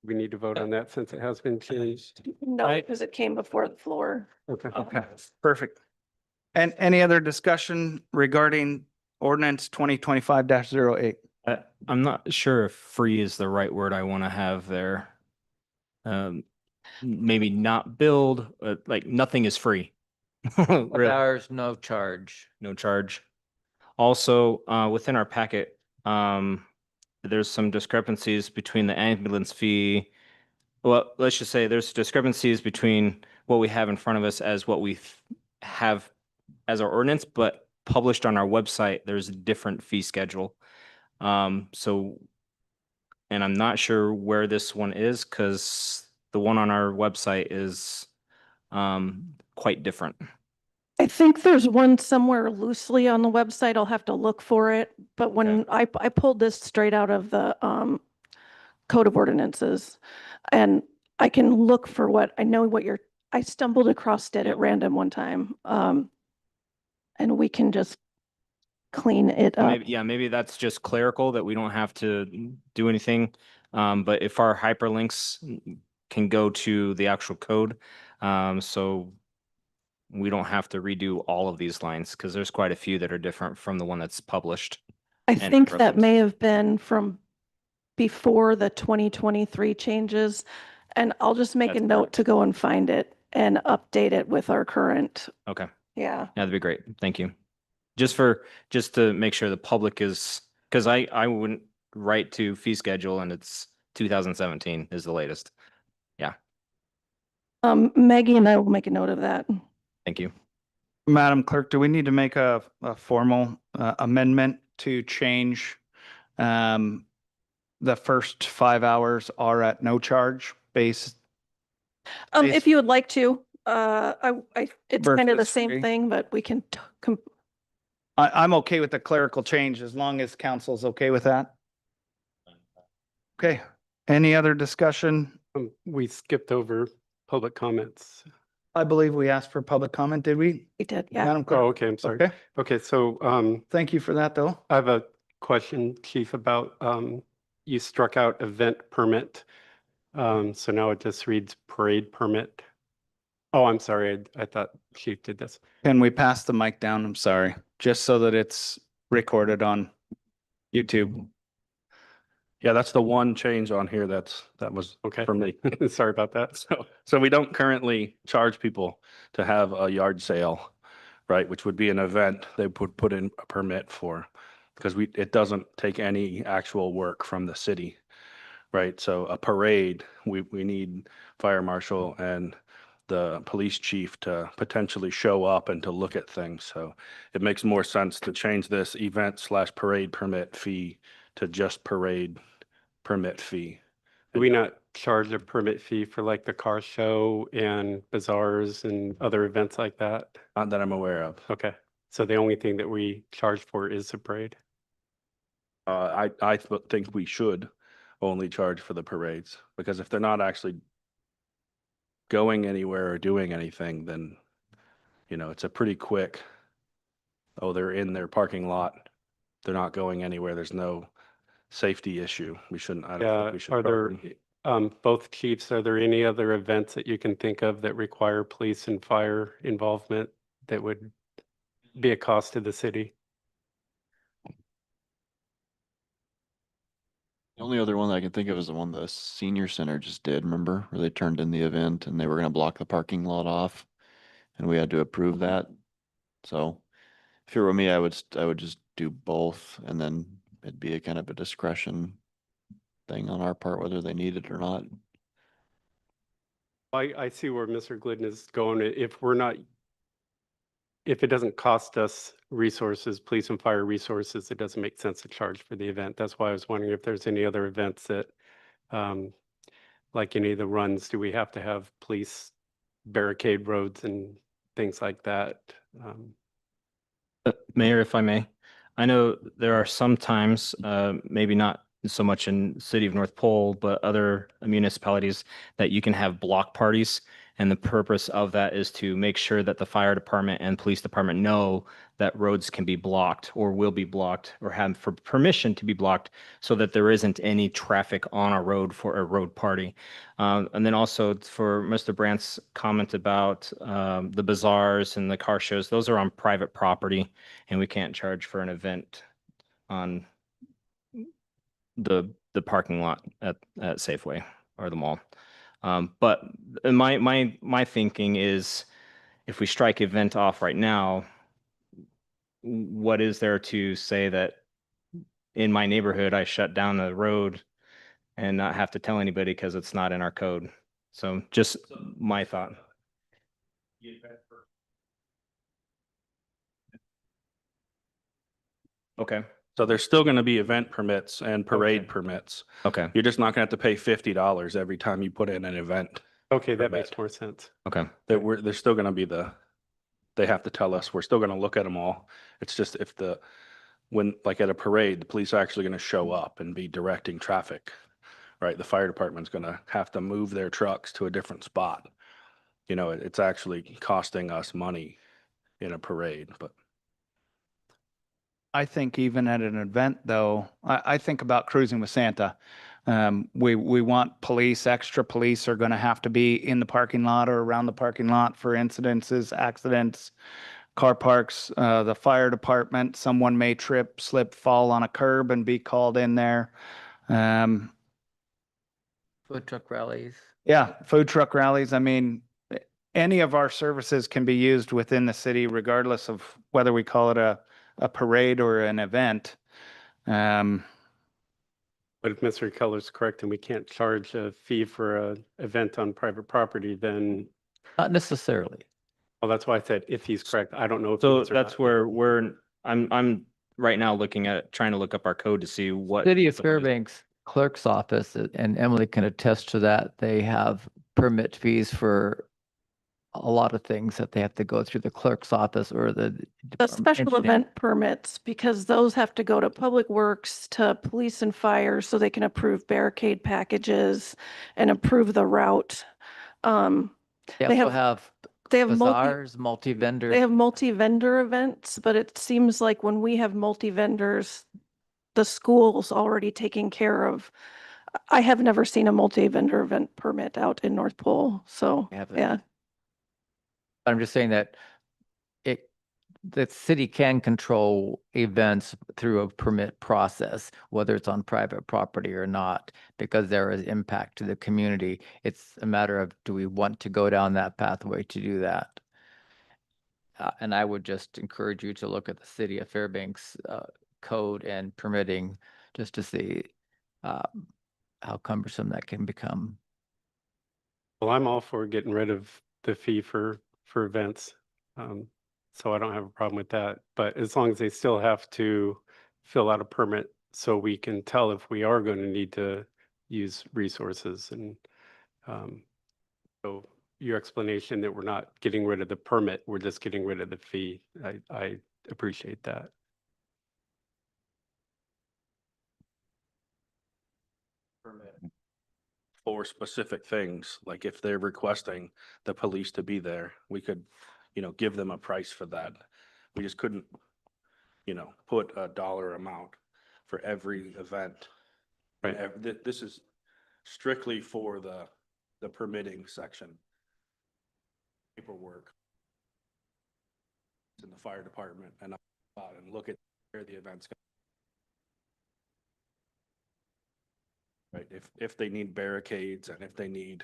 We need to vote on that since it has been changed. No, because it came before the floor. Okay. Okay, perfect. And any other discussion regarding ordinance 2025-08? I'm not sure if free is the right word I want to have there. Maybe not billed, like nothing is free. Really. Hours, no charge. No charge. Also, within our packet, there's some discrepancies between the ambulance fee. Well, let's just say there's discrepancies between what we have in front of us as what we have as our ordinance, but published on our website, there's a different fee schedule. So, and I'm not sure where this one is because the one on our website is quite different. I think there's one somewhere loosely on the website. I'll have to look for it. But when I pulled this straight out of the Code of Ordinances, and I can look for what I know what I stumbled across it at random one time. And we can just clean it up. Maybe that's just clerical that we don't have to do anything. But if our hyperlinks can go to the actual code, so we don't have to redo all of these lines because there's quite a few that are different from the one that's published. I and think that referenced. may have been from before the 2023 changes. And I'll just make a note to go and find it and update it with our current. Okay. Yeah. That'd be great. Thank you. Just to make sure the public is, because I wouldn't write to fee schedule and it's 2017 is the latest. Yeah. Maggie and I will make a note of that. Thank you. Madam Clerk, do we need to make a formal amendment to change the first 5 hours are at no charge base? If you would like to, it's kind of the Versus same free. thing, but we can I'm okay with the clerical change as long as council's okay with that. Okay, any other discussion? We skipped over public comments. I believe we asked for public comment, did we? We did, yeah. Madam Clerk? Oh, okay, I'm sorry. Okay, Okay, so thank you for that, though. I have a question, Chief, about you struck out event permit. So now it just reads parade permit. Oh, I'm sorry. I thought Chief did this. Can we pass the mic down? I'm sorry, just so that it's recorded on YouTube. Yeah, that's the one change on here that was Okay. for me. Sorry about that. So we don't currently charge people to have a yard sale, right? Which would be an event they would put in a permit for, because it doesn't take any actual work from the city, right? So a parade, we need fire marshal and the police chief to potentially show up and to look at things. So it makes more sense to change this event/parade permit fee to just parade permit fee. Do we not charge a permit fee for like the car show and bazaars and other events like that? Not that I'm aware of. Okay. So the only thing that we charge for is the parade? I think we should only charge for the parades, because if they're not actually going anywhere or doing anything, then, it's a pretty quick, oh, they're in their parking lot. They're not going anywhere. There's no safety issue. I don't think we should. Are there, charge them. both chiefs, are there any other events that you can think of that require police and fire involvement that would be a cost to the city? The only other one that I can think of is the one the senior center just did, remember, where they turned in the event and they were gonna block the parking lot off. And we had to approve that. So if it were me, I would just do both, and then it'd be a kind of a discretion thing on our part, whether they need it or not. I see where Mr. Glidden is going. If it doesn't cost us resources, police and fire resources, it doesn't make sense to charge for the event. That's why I was wondering if there's any other events that, like any of the runs, do we have to have police barricade roads and things like that? Mayor, if I may, I know there are some times, maybe not so much in city of North Pole, but other municipalities that you can have block parties. And the purpose of that is to make sure that the fire department and police department know that roads can be blocked or will be blocked or have for permission to be blocked so that there isn't any traffic on a road for a road party. And then also for Mr. Brandt's comment about the bazaars and the car shows, those are on private property and we can't charge for an event on the parking lot at Safeway or the mall. But my thinking is if we strike event off right now, what is there to say that in my neighborhood, I shut down the road and not have to tell anybody because it's not in our code? So just my thought. Okay. So there's still going to be event permits and parade permits. Okay. You're just not going to have to pay $50 every time you put in an event. Okay, that permit. makes more sense. Okay. There's still going to be they have to tell us, we're still going to look at them all. It's just when like at a parade, the police are actually going to show up and be directing traffic, right? The fire department's going to have to move their trucks to a different spot. It's actually costing us money in a parade, but. I think even at an event, though, I think about cruising with Santa. We want extra police are going to have to be in the parking lot or around the parking lot for incidences, accidents, car parks, the fire department. Someone may trip, slip, fall on a curb and be called in there. Food truck rallies. Yeah, food truck rallies. I mean, any of our services can be used within the city, regardless of whether we call it a parade or an event. But if Mr. Keller's correct and we can't charge a fee for an event on private property, then. Not necessarily. Well, that's why I said if he's correct. I don't know if. So he is or that's not. where I'm right now trying to look up our code to see what. City of Fairbanks Clerk's Office, and Emily can attest to that, they have permit fees for a lot of things that they have to go through the clerk's office or the. The Department of special Engineering. event permits, because those have to go to Public Works, to Police and Fire, so they can approve barricade packages and approve the route. They They also have- have They have bazaars, multi-vendor. They have multi-vendor events, but it seems like when we have multi-vendors, the school's already taking care of. I have never seen a multi-vendor event permit out in North Pole, so, I haven't. yeah. I'm just saying that the city can control events through a permit process, whether it's on private property or not, because there is impact to the community. It's a matter of, do we want to go down that pathway to do that? And I would just encourage you to look at the city of Fairbanks code and permitting, just to see how cumbersome that can become. Well, I'm all for getting rid of the fee for events. So I don't have a problem with that. But as long as they still have to fill out a permit so we can tell if we are going to need to use resources. And so your explanation that we're not getting rid of the permit, we're just getting rid of the fee. I appreciate that. For specific things, like if they're requesting the police to be there, we could, give them a price for that. We just couldn't, put a dollar amount for every event. Right. This is strictly for the permitting section. Paperwork. In the fire department and look at where the event's going. Right, if they need barricades and if they need,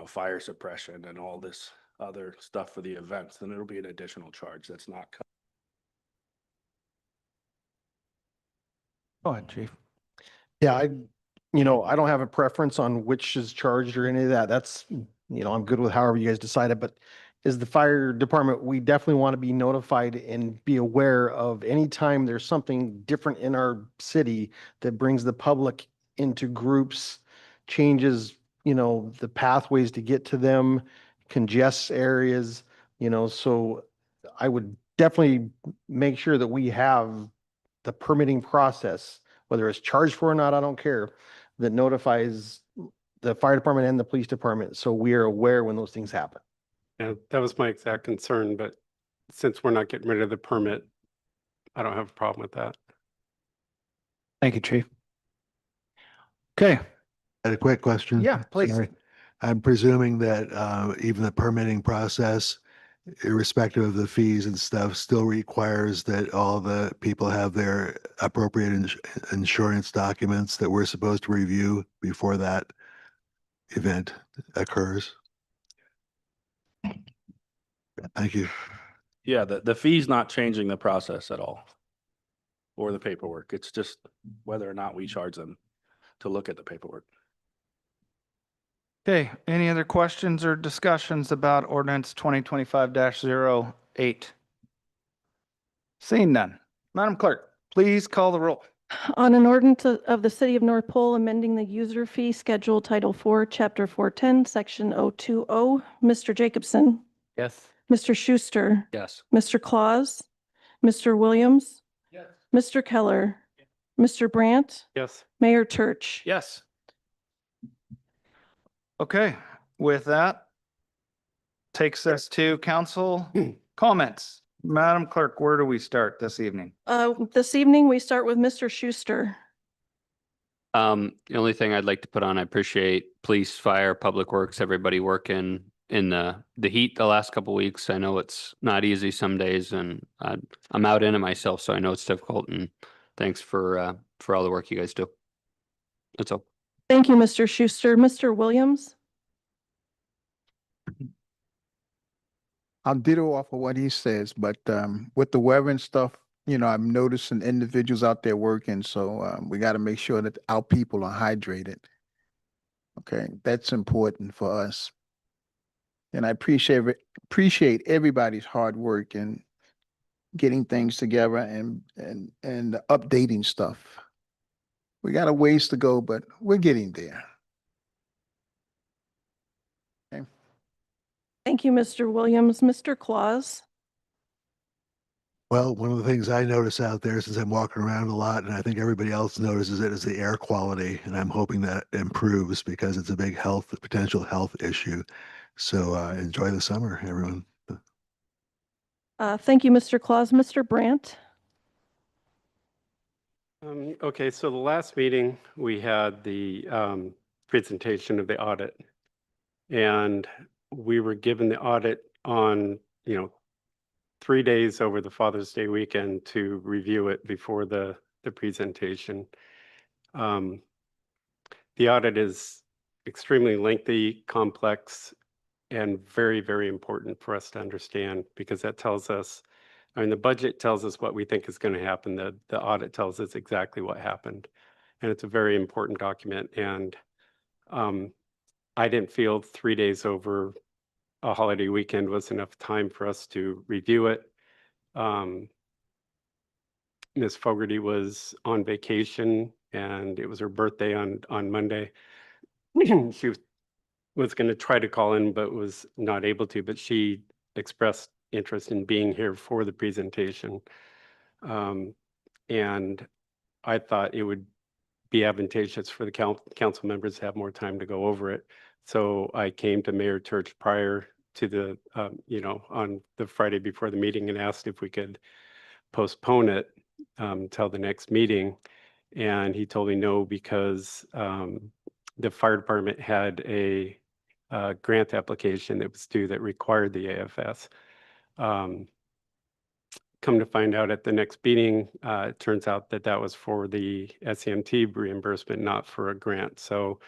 fire suppression and all this other stuff for the events, then it'll be an additional charge that's not. Go ahead, Chief. Yeah, I don't have a preference on which is charged or any of that. That's, I'm good with however you guys decided, but as the fire department, we definitely want to be notified and be aware of any time there's something different in our city that brings the public into groups, changes, the pathways to get to them, congests areas, so I would definitely make sure that we have the permitting process, whether it's charged for or not, I don't care, that notifies the fire department and the police department, so we are aware when those things happen. Yeah, that was my exact concern, but since we're not getting rid of the permit, I don't have a problem with that. Thank you, Chief. Okay. I had a quick question. Yeah, please. Sorry. I'm presuming that even the permitting process, irrespective of the fees and stuff, still requires that all the people have their appropriate insurance documents that we're supposed to review before that event occurs. Thank you. Yeah, the fee's not changing the process at all. Or the paperwork. It's just whether or not we charge them to look at the paperwork. Okay, any other questions or discussions about ordinance 2025-08? Seeing none. Madam Clerk, please call the roll. On an ordinance of the City of North Pole amending the user fee schedule, Title 4, Chapter 410, Section 020, Mr. Jacobson, Yes. Mr. Schuster, Yes. Mr. Claus, Mr. Williams, Yes. Mr. Keller, Mr. Brandt, Yes. Mayor Church. Yes. Okay, with that, takes us to council comments. Madam Clerk, where do we start this evening? This evening, we start with Mr. Schuster. The only thing I'd like to put on, I appreciate police, fire, public works, everybody working in the heat the last couple of weeks. I know it's not easy some days, and I'm out in it myself, so I know it's difficult. And thanks for all the work you guys do. That's all. Thank you, Mr. Schuster. Mr. Williams? I'll ditto off of what he says, but with the weather and stuff, I'm noticing individuals out there working, so we got to make sure that our people are hydrated. Okay, that's important for us. And I appreciate everybody's hard work in getting things together and updating stuff. We got a ways to go, but we're getting there. Okay. Thank you, Mr. Williams. Mr. Claus? Well, one of the things I notice out there since I'm walking around a lot, and I think everybody else notices it, is the air quality. And I'm hoping that improves because it's a big potential health issue. So enjoy the summer, everyone. Thank you, Mr. Claus. Mr. Brandt? Okay, so the last meeting, we had the presentation of the audit. And we were given the audit on, 3 days over the Father's Day weekend to review it before the presentation. The audit is extremely lengthy, complex, and very, very important for us to understand because that tells us, the budget tells us what we think is going to happen. The audit tells us exactly what happened. And it's a very important document. And I didn't feel 3 days over a holiday weekend was enough time for us to review it. Ms. Fogarty was on vacation and it was her birthday on Monday. She was going to try to call in, but was not able to, but she expressed interest in being here for the presentation. And I thought it would be advantageous for the council members to have more time to go over it. So I came to Mayor Church prior to the, on the Friday before the meeting and asked if we could postpone it till the next meeting. And he told me no, because the fire department had a grant application that was due that required the AFS. Come to find out at the next meeting, it turns out that that was for the SEMT reimbursement, not for a grant. So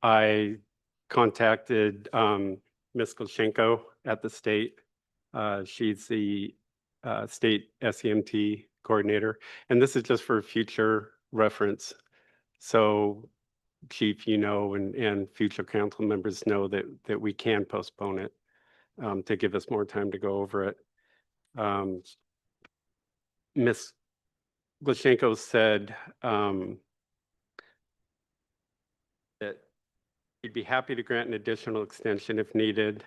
I contacted Ms. Golchenko at the state. She's the state SEMT coordinator. And this is just for future reference. So Chief, and future council members know that we can postpone it to give us more time to go over it. Ms. Golchenko said that he'd be happy to grant an additional extension if needed.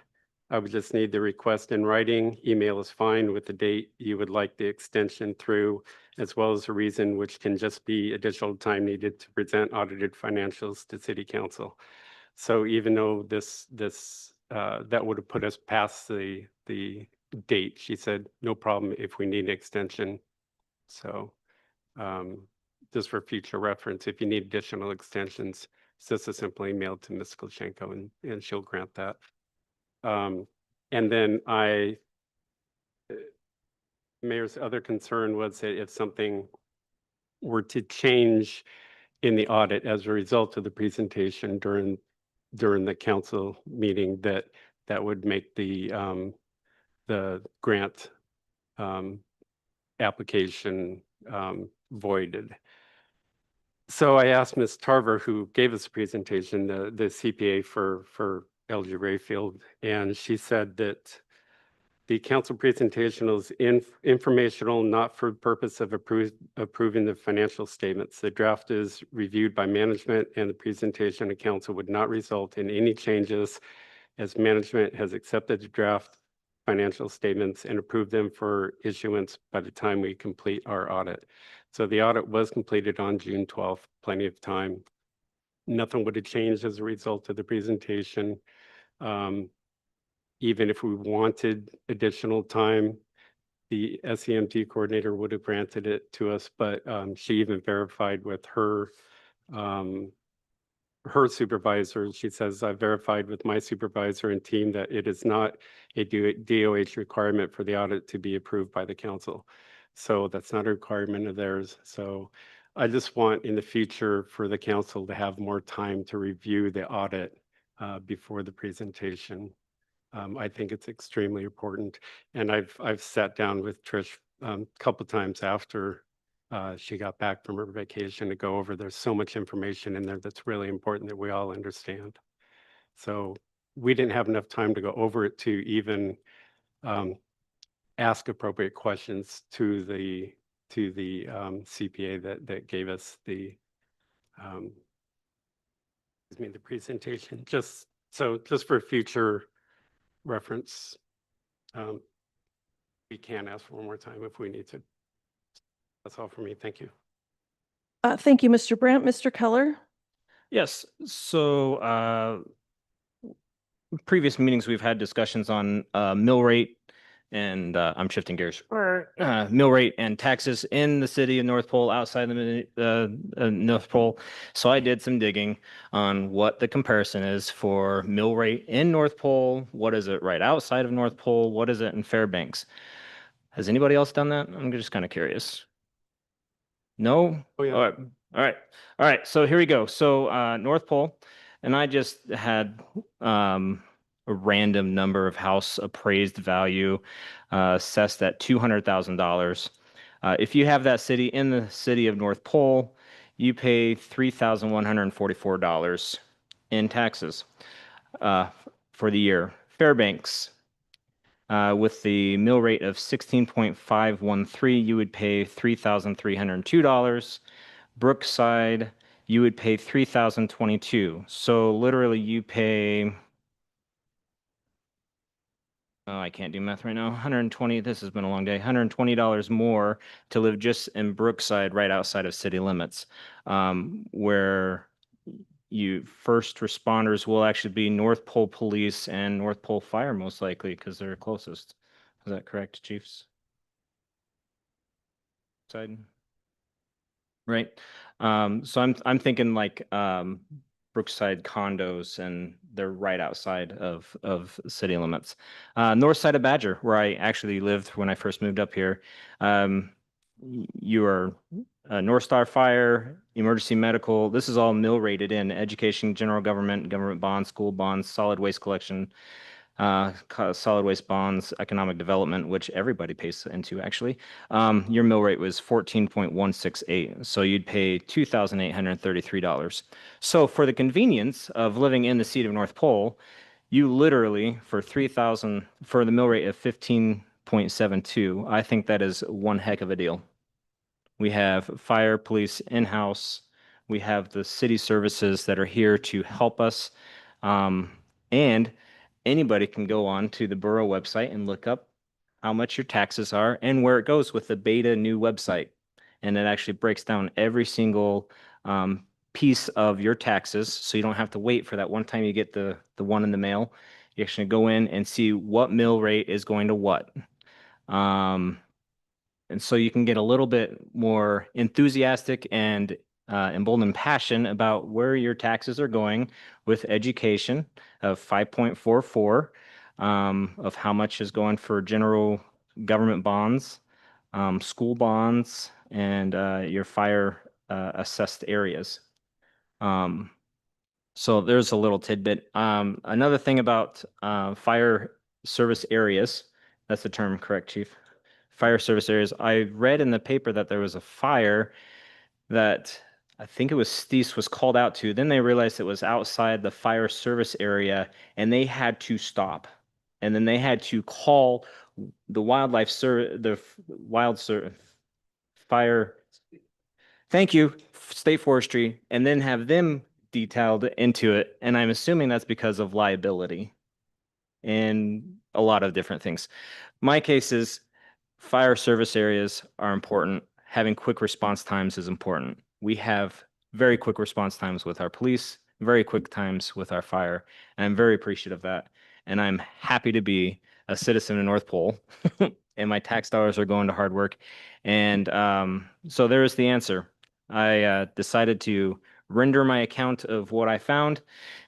I would just need the request in writing. Email is fine with the date you would like the extension through, as well as a reason, which can just be additional time needed to present audited financials to City Council. So even though that would have put us past the date, she said, no problem if we need an extension. So just for future reference, if you need additional extensions, it's just a simple email to Ms. Golchenko and she'll grant that. And then Mayor's other concern was that if something were to change in the audit as a result of the presentation during the council meeting, that would make the grant application voided. So I asked Ms. Tarver, who gave us a presentation, the CPA for LG Rayfield, and she said that the council presentation is informational, not for the purpose of approving the financial statements. The draft is reviewed by management and the presentation to council would not result in any changes as management has accepted the draft financial statements and approved them for issuance by the time we complete our audit. So the audit was completed on June 12th, plenty of time. Nothing would have changed as a result of the presentation. Even if we wanted additional time, the SEMT coordinator would have granted it to us, but she even verified with her supervisor. She says, I verified with my supervisor and team that it is not a DOH requirement for the audit to be approved by the council. So that's not a requirement of theirs. So I just want in the future for the council to have more time to review the audit before the presentation. I think it's extremely important. And I've sat down with Trish a couple times after she got back from her vacation to go over. There's so much information in there that's really important that we all understand. So we didn't have enough time to go over it to even ask appropriate questions to the CPA that gave us the presentation. Just for future reference. We can ask for one more time if we need to. That's all for me. Thank you. Thank you, Mr. Brandt. Mr. Keller? Yes, so previous meetings, we've had discussions on mill rate and I'm shifting gears. Mill rate and taxes in the city of North Pole, outside the North Pole. So I did some digging on what the comparison is for mill rate in North Pole. What is it right outside of North Pole? What is it in Fairbanks? Has anybody else done that? I'm just kind of curious. No? Oh, yeah. All right. All right. All right. So here we go. So North Pole, and I just had a random number of house appraised value assessed at $200,000. If you have that city in the city of North Pole, you pay $3,144 in taxes for the year. Fairbanks, with the mill rate of 16.513, you would pay $3,302. Brookside, you would pay $3,022. So literally you pay, oh, I can't do math right now. 120, this has been a long day. $120 more to live just in Brookside, right outside of city limits, where you first responders will actually be North Pole Police and North Pole Fire, most likely, because they're closest. Is that correct, chiefs? Side. Right. So I'm thinking like Brookside condos, and they're right outside of city limits. North side of Badger, where I actually lived when I first moved up here. You are North Star Fire, emergency medical. This is all mill rated in education, general government, government bonds, school bonds, solid waste collection, solid waste bonds, economic development, which everybody pays into actually. Your mill rate was 14.168, so you'd pay $2,833. So for the convenience of living in the seat of North Pole, you literally for 3,000 for the mill rate of 15.72, I think that is one heck of a deal. We have fire, police in-house. We have the city services that are here to help us. And anybody can go on to the borough website and look up how much your taxes are and where it goes with the beta new website. And it actually breaks down every single piece of your taxes. So you don't have to wait for that one time you get the one in the mail. You actually go in and see what mill rate is going to what. And so you can get a little bit more enthusiastic and emboldened passion about where your taxes are going with education of 5.44, of how much is going for general government bonds, school bonds, and your fire assessed areas. So there's a little tidbit. Another thing about fire service areas, that's the term, correct, Chief? Fire service areas. I read in the paper that there was a fire that I think it was Steese was called out to. Then they realized it was outside the fire service area and they had to stop. And then they had to call the fire. Thank you, state forestry, and then have them detailed into it. And I'm assuming that's because of liability and a lot of different things. My case is fire service areas are important. Having quick response times is important. We have very quick response times with our police, very quick times with our fire, and I'm very appreciative of that. And I'm happy to be a citizen of North Pole, and my tax dollars are going to hard work. And so there is the answer. I decided to render my account of what I found,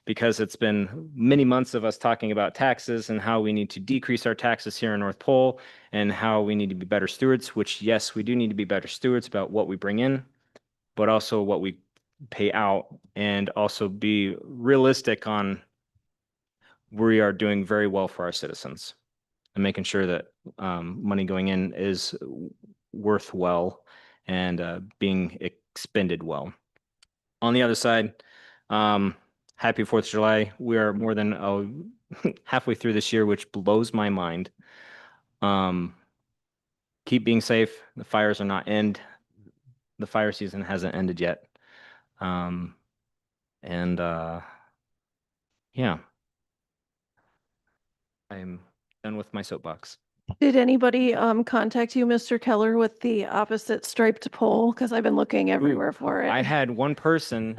because it's been many months of us talking about taxes and how we need to decrease our taxes here in North Pole and how we need to be better stewards, which yes, we do need to be better stewards about what we bring in, but also what we pay out, and also be realistic on we are doing very well for our citizens and making sure that money going in is worth well and being expended well. On the other side, happy 4th of July. We are more than halfway through this year, which blows my mind. Keep being safe. The fires are not end. The fire season hasn't ended yet. Yeah. I'm done with my soapbox. Did anybody contact you, Mr. Keller, with the opposite striped pole? Because I've been looking everywhere for it. I had one person,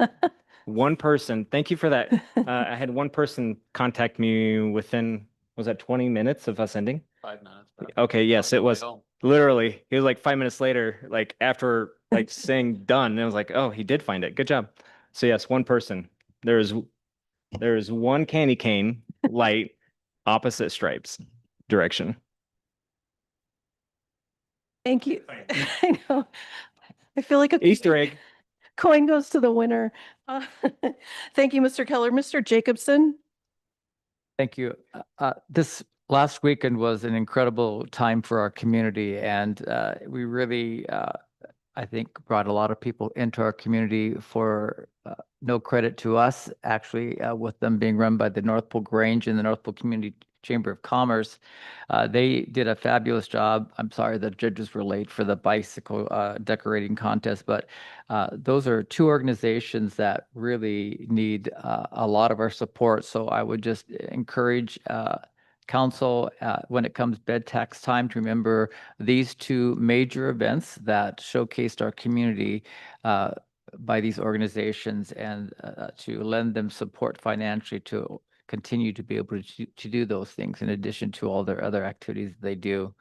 thank you for that. I had one person contact me within, was that 20 minutes of us ending? 5 minutes. Okay, yes, it was literally, he was like 5 minutes later, like after like saying done, and I was like, oh, he did find it. Good job. So yes, one person. There's one candy cane light, opposite stripes direction. Thank you. I know. I feel like a Easter egg. coin goes to the winner. Thank you, Mr. Keller. Mr. Jacobson? Thank you. This last weekend was an incredible time for our community, and we really, I think, brought a lot of people into our community for no credit to us, actually, with them being run by the North Pole Grange and the North Pole Community Chamber of Commerce. They did a fabulous job. I'm sorry the judges were late for the bicycle decorating contest, but those are two organizations that really need a lot of our support. So I would just encourage council, when it comes bed tax time, to remember these two major events that showcased our community by these organizations, and to lend them support financially to continue to be able to do those things in addition to all their other activities they do.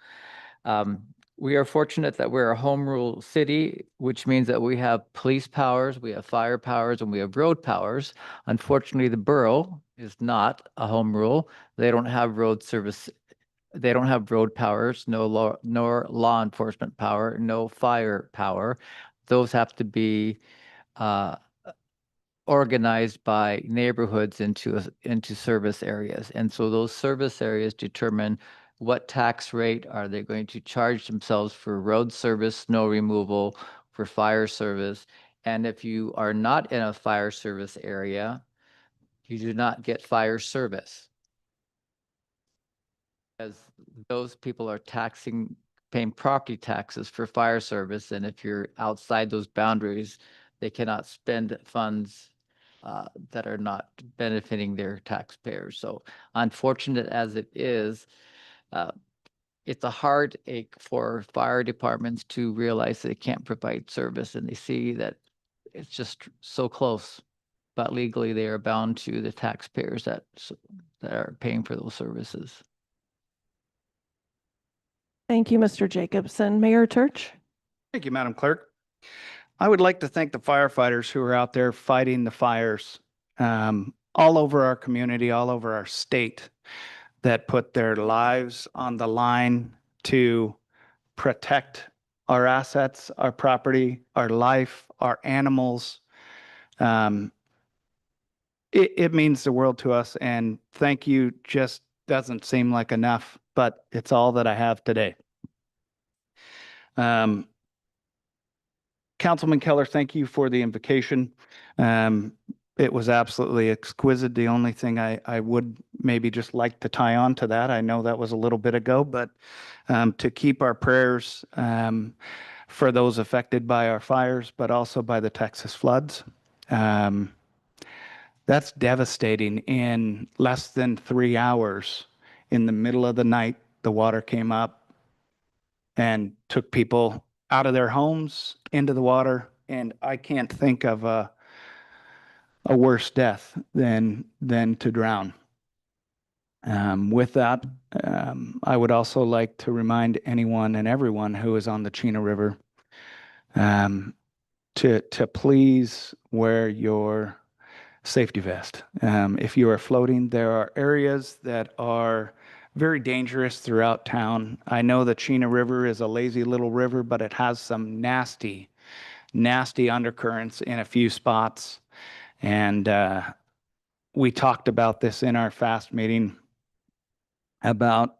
We are fortunate that we're a home rule city, which means that we have police powers, we have fire powers, and we have road powers. Unfortunately, the borough is not a home rule. They don't have road service. They don't have road powers, no law, nor law enforcement power, no fire power. Those have to be organized by neighborhoods into service areas. And so those service areas determine what tax rate are they going to charge themselves for road service, snow removal, for fire service. And if you are not in a fire service area, you do not get fire service. As those people are paying property taxes for fire service. And if you're outside those boundaries, they cannot spend funds that are not benefiting their taxpayers. So unfortunate as it is, it's a hard ache for fire departments to realize they can't provide service, and they see that it's just so close. But legally, they are bound to the taxpayers that are paying for those services. Thank you, Mr. Jacobson. Mayor Church? Thank you, Madam Clerk. I would like to thank the firefighters who are out there fighting the fires all over our community, all over our state, that put their lives on the line to protect our assets, our property, our life, our animals. It means the world to us, and thank you just doesn't seem like enough, but it's all that I have today. Councilman Keller, thank you for the invocation. It was absolutely exquisite. The only thing I would maybe just like to tie on to that, I know that was a little bit ago, but to keep our prayers for those affected by our fires, but also by the Texas floods. That's devastating. In less than 3 hours, in the middle of the night, the water came up and took people out of their homes into the water. And I can't think of a worse death than to drown. With that, I would also like to remind anyone and everyone who is on the Chena River to please wear your safety vest. If you are floating, there are areas that are very dangerous throughout town. I know the Chena River is a lazy little river, but it has some nasty, nasty undercurrents in a few spots. And we talked about this in our FAST meeting about,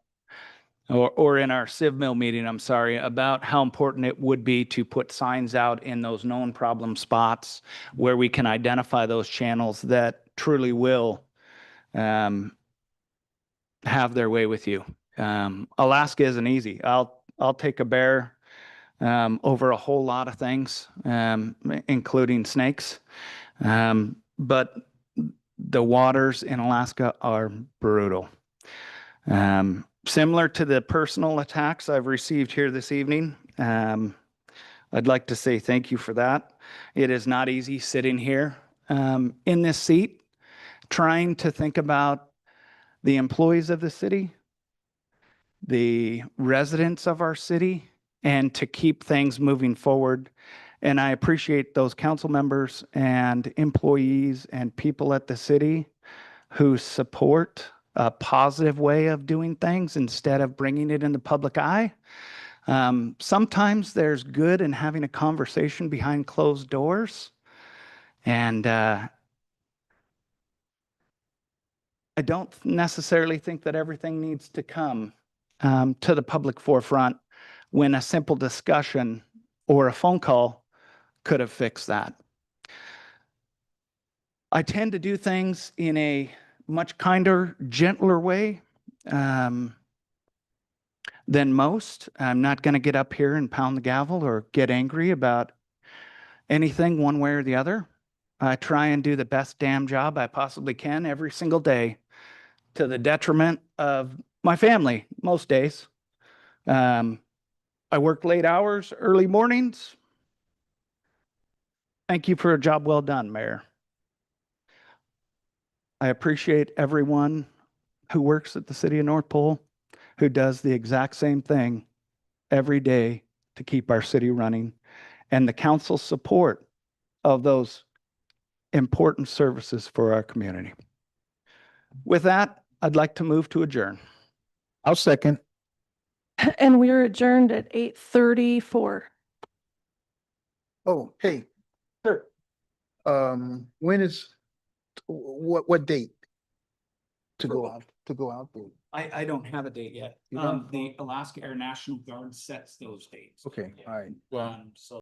or in our Civ Mill meeting, I'm sorry, about how important it would be to put signs out in those known problem spots where we can identify those channels that truly will have their way with you. Alaska isn't easy. I'll take a bear over a whole lot of things, including snakes. But the waters in Alaska are brutal. Similar to the personal attacks I've received here this evening, I'd like to say thank you for that. It is not easy sitting here in this seat, trying to think about the employees of the city, the residents of our city, and to keep things moving forward. And I appreciate those council members and employees and people at the city who support a positive way of doing things instead of bringing it in the public eye. Sometimes there's good in having a conversation behind closed doors. And I don't necessarily think that everything needs to come to the public forefront when a simple discussion or a phone call could have fixed that. I tend to do things in a much kinder, gentler way than most. I'm not going to get up here and pound the gavel or get angry about anything one way or the other. I try and do the best damn job I possibly can every single day, to the detriment of my family most days. I work late hours, early mornings. Thank you for a job well done, Mayor. I appreciate everyone who works at the city of North Pole, who does the exact same thing every day to keep our city running, and the council's support of those important services for our community. With that, I'd like to move to adjourn. I'll second. And we are adjourned at 8:34. Oh, hey, sir. When is, what date? To go out there? I don't have a date yet. You don't? The Alaska Air National Guard sets those dates. Okay, all right. Well, So